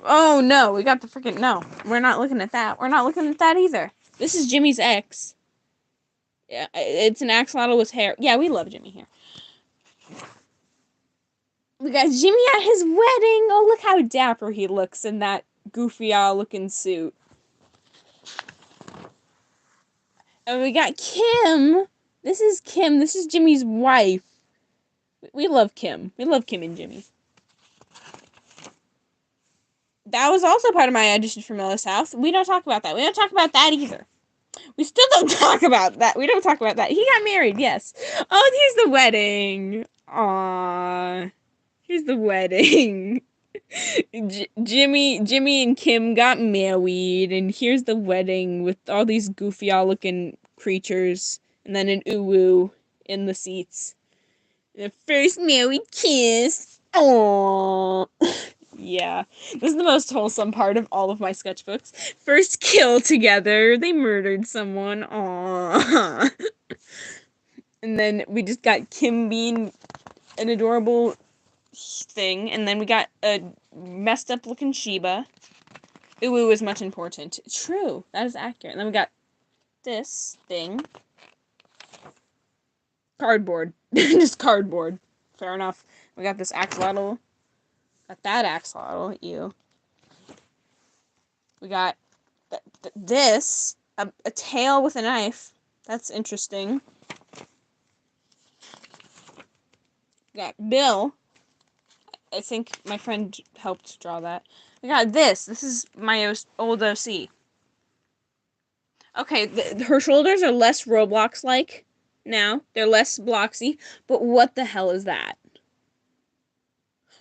Oh no, we got the freaking no. We're not looking at that. We're not looking at that either. This is Jimmy's ex. Yeah, it's an axolotl with hair. Yeah, we love Jimmy here. We got Jimmy at his wedding. Oh, look how dapper he looks in that goofy-all looking suit. And we got Kim. This is Kim. This is Jimmy's wife. We love Kim. We love Kim and Jimmy. That was also part of my audition for Miller's House. We don't talk about that. We don't talk about that either. We still don't talk about that. We don't talk about that. He got married, yes. Oh, here's the wedding. Aww. Here's the wedding. Jimmy and Kim got married, and here's the wedding with all these goofy all looking creatures, and then an uwu in the seats. The first married kiss. Aww. Yeah, this is the most wholesome part of all of my sketchbooks. First kill together. They murdered someone. Aww. And then we just got Kim being an adorable thing, and then we got a messed up looking Sheba. Uwu is much important. True, that is accurate. And then we got this thing. Cardboard. Just cardboard. Fair enough. We got this axolotl. Got that axolotl. Ew. We got this. A tail with a knife. That's interesting. We got Bill. I think my friend helped draw that. We got this. This is my old OC. Okay, her shoulders are less Roblox-like now. They're less bloxy. But what the hell is that?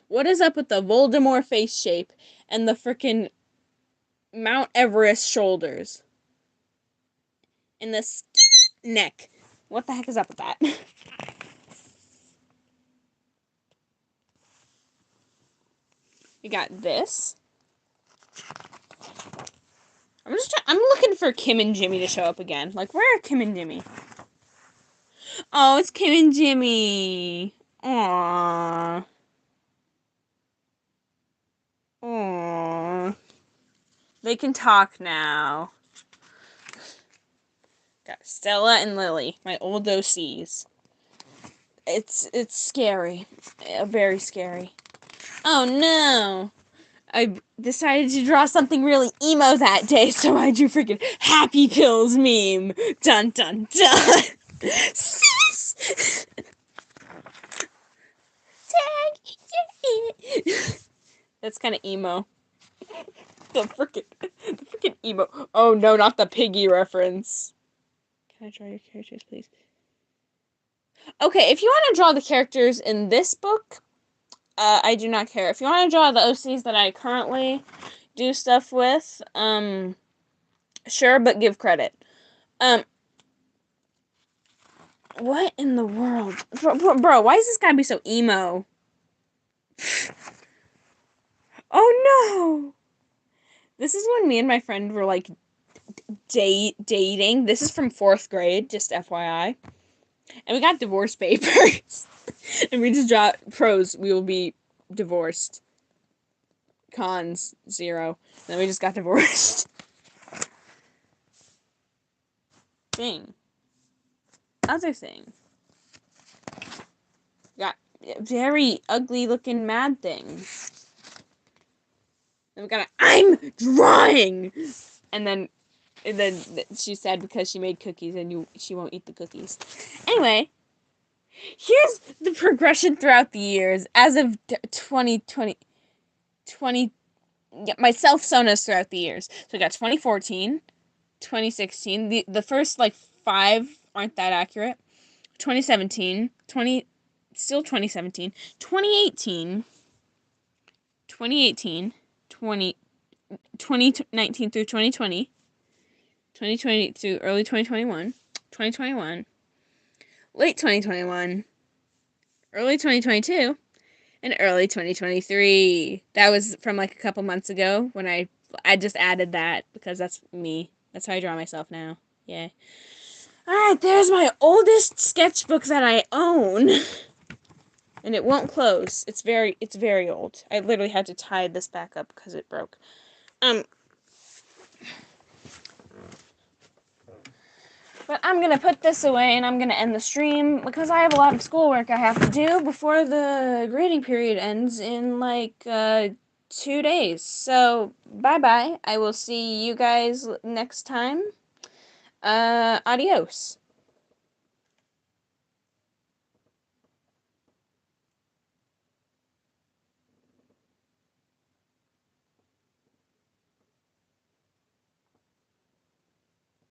What is up with the Voldemort face shape and the frickin' Mount Everest shoulders? And this neck. What the heck is up with that? We got this. I'm looking for Kim and Jimmy to show up again. Like, where are Kim and Jimmy? Oh, it's Kim and Jimmy. Aww. Aww. They can talk now. Got Stella and Lily, my old OCs. It's scary. Very scary. Oh no! I decided to draw something really emo that day, so I drew freaking Happy Pills meme. Dun dun dun! Sis! Tag! That's kind of emo. The freaking emo. Oh no, not the piggy reference. Can I draw your characters, please? Okay, if you want to draw the characters in this book, I do not care. If you want to draw the OCs that I currently do stuff with, sure, but give credit. What in the world? Bro, why is this gotta be so emo? Oh no! This is when me and my friend were like dating. This is from 4th grade, just FYI. And we got divorce papers. And we just dropped pros, we will be divorced. Cons, 0. Then we just got divorced. Thing. Other thing. Got very ugly looking mad thing. Then we got I'm drawing! And then And then she's sad because she made cookies and she won't eat the cookies. Anyway, here's the progression throughout the years as of 2020. Yeah, my self-sonas throughout the years. So we got 2014, 2016. The first like 5 aren't that accurate. 2017, 2017, 2018, 2019 through 2020, 2020 through early 2021, 2021, late 2021, early 2022, and early 2023. That was from like a couple months ago when I just added that because that's me. That's how I draw myself now. Yay. Alright, there's my oldest sketchbook that I own. And it won't close. It's very old. I literally had to tie this back up because it broke. But I'm gonna put this away and I'm gonna end the stream because I have a lot of schoolwork I have to do before the grading period ends in like 2 days. So bye bye. I will see you guys next time. Adios.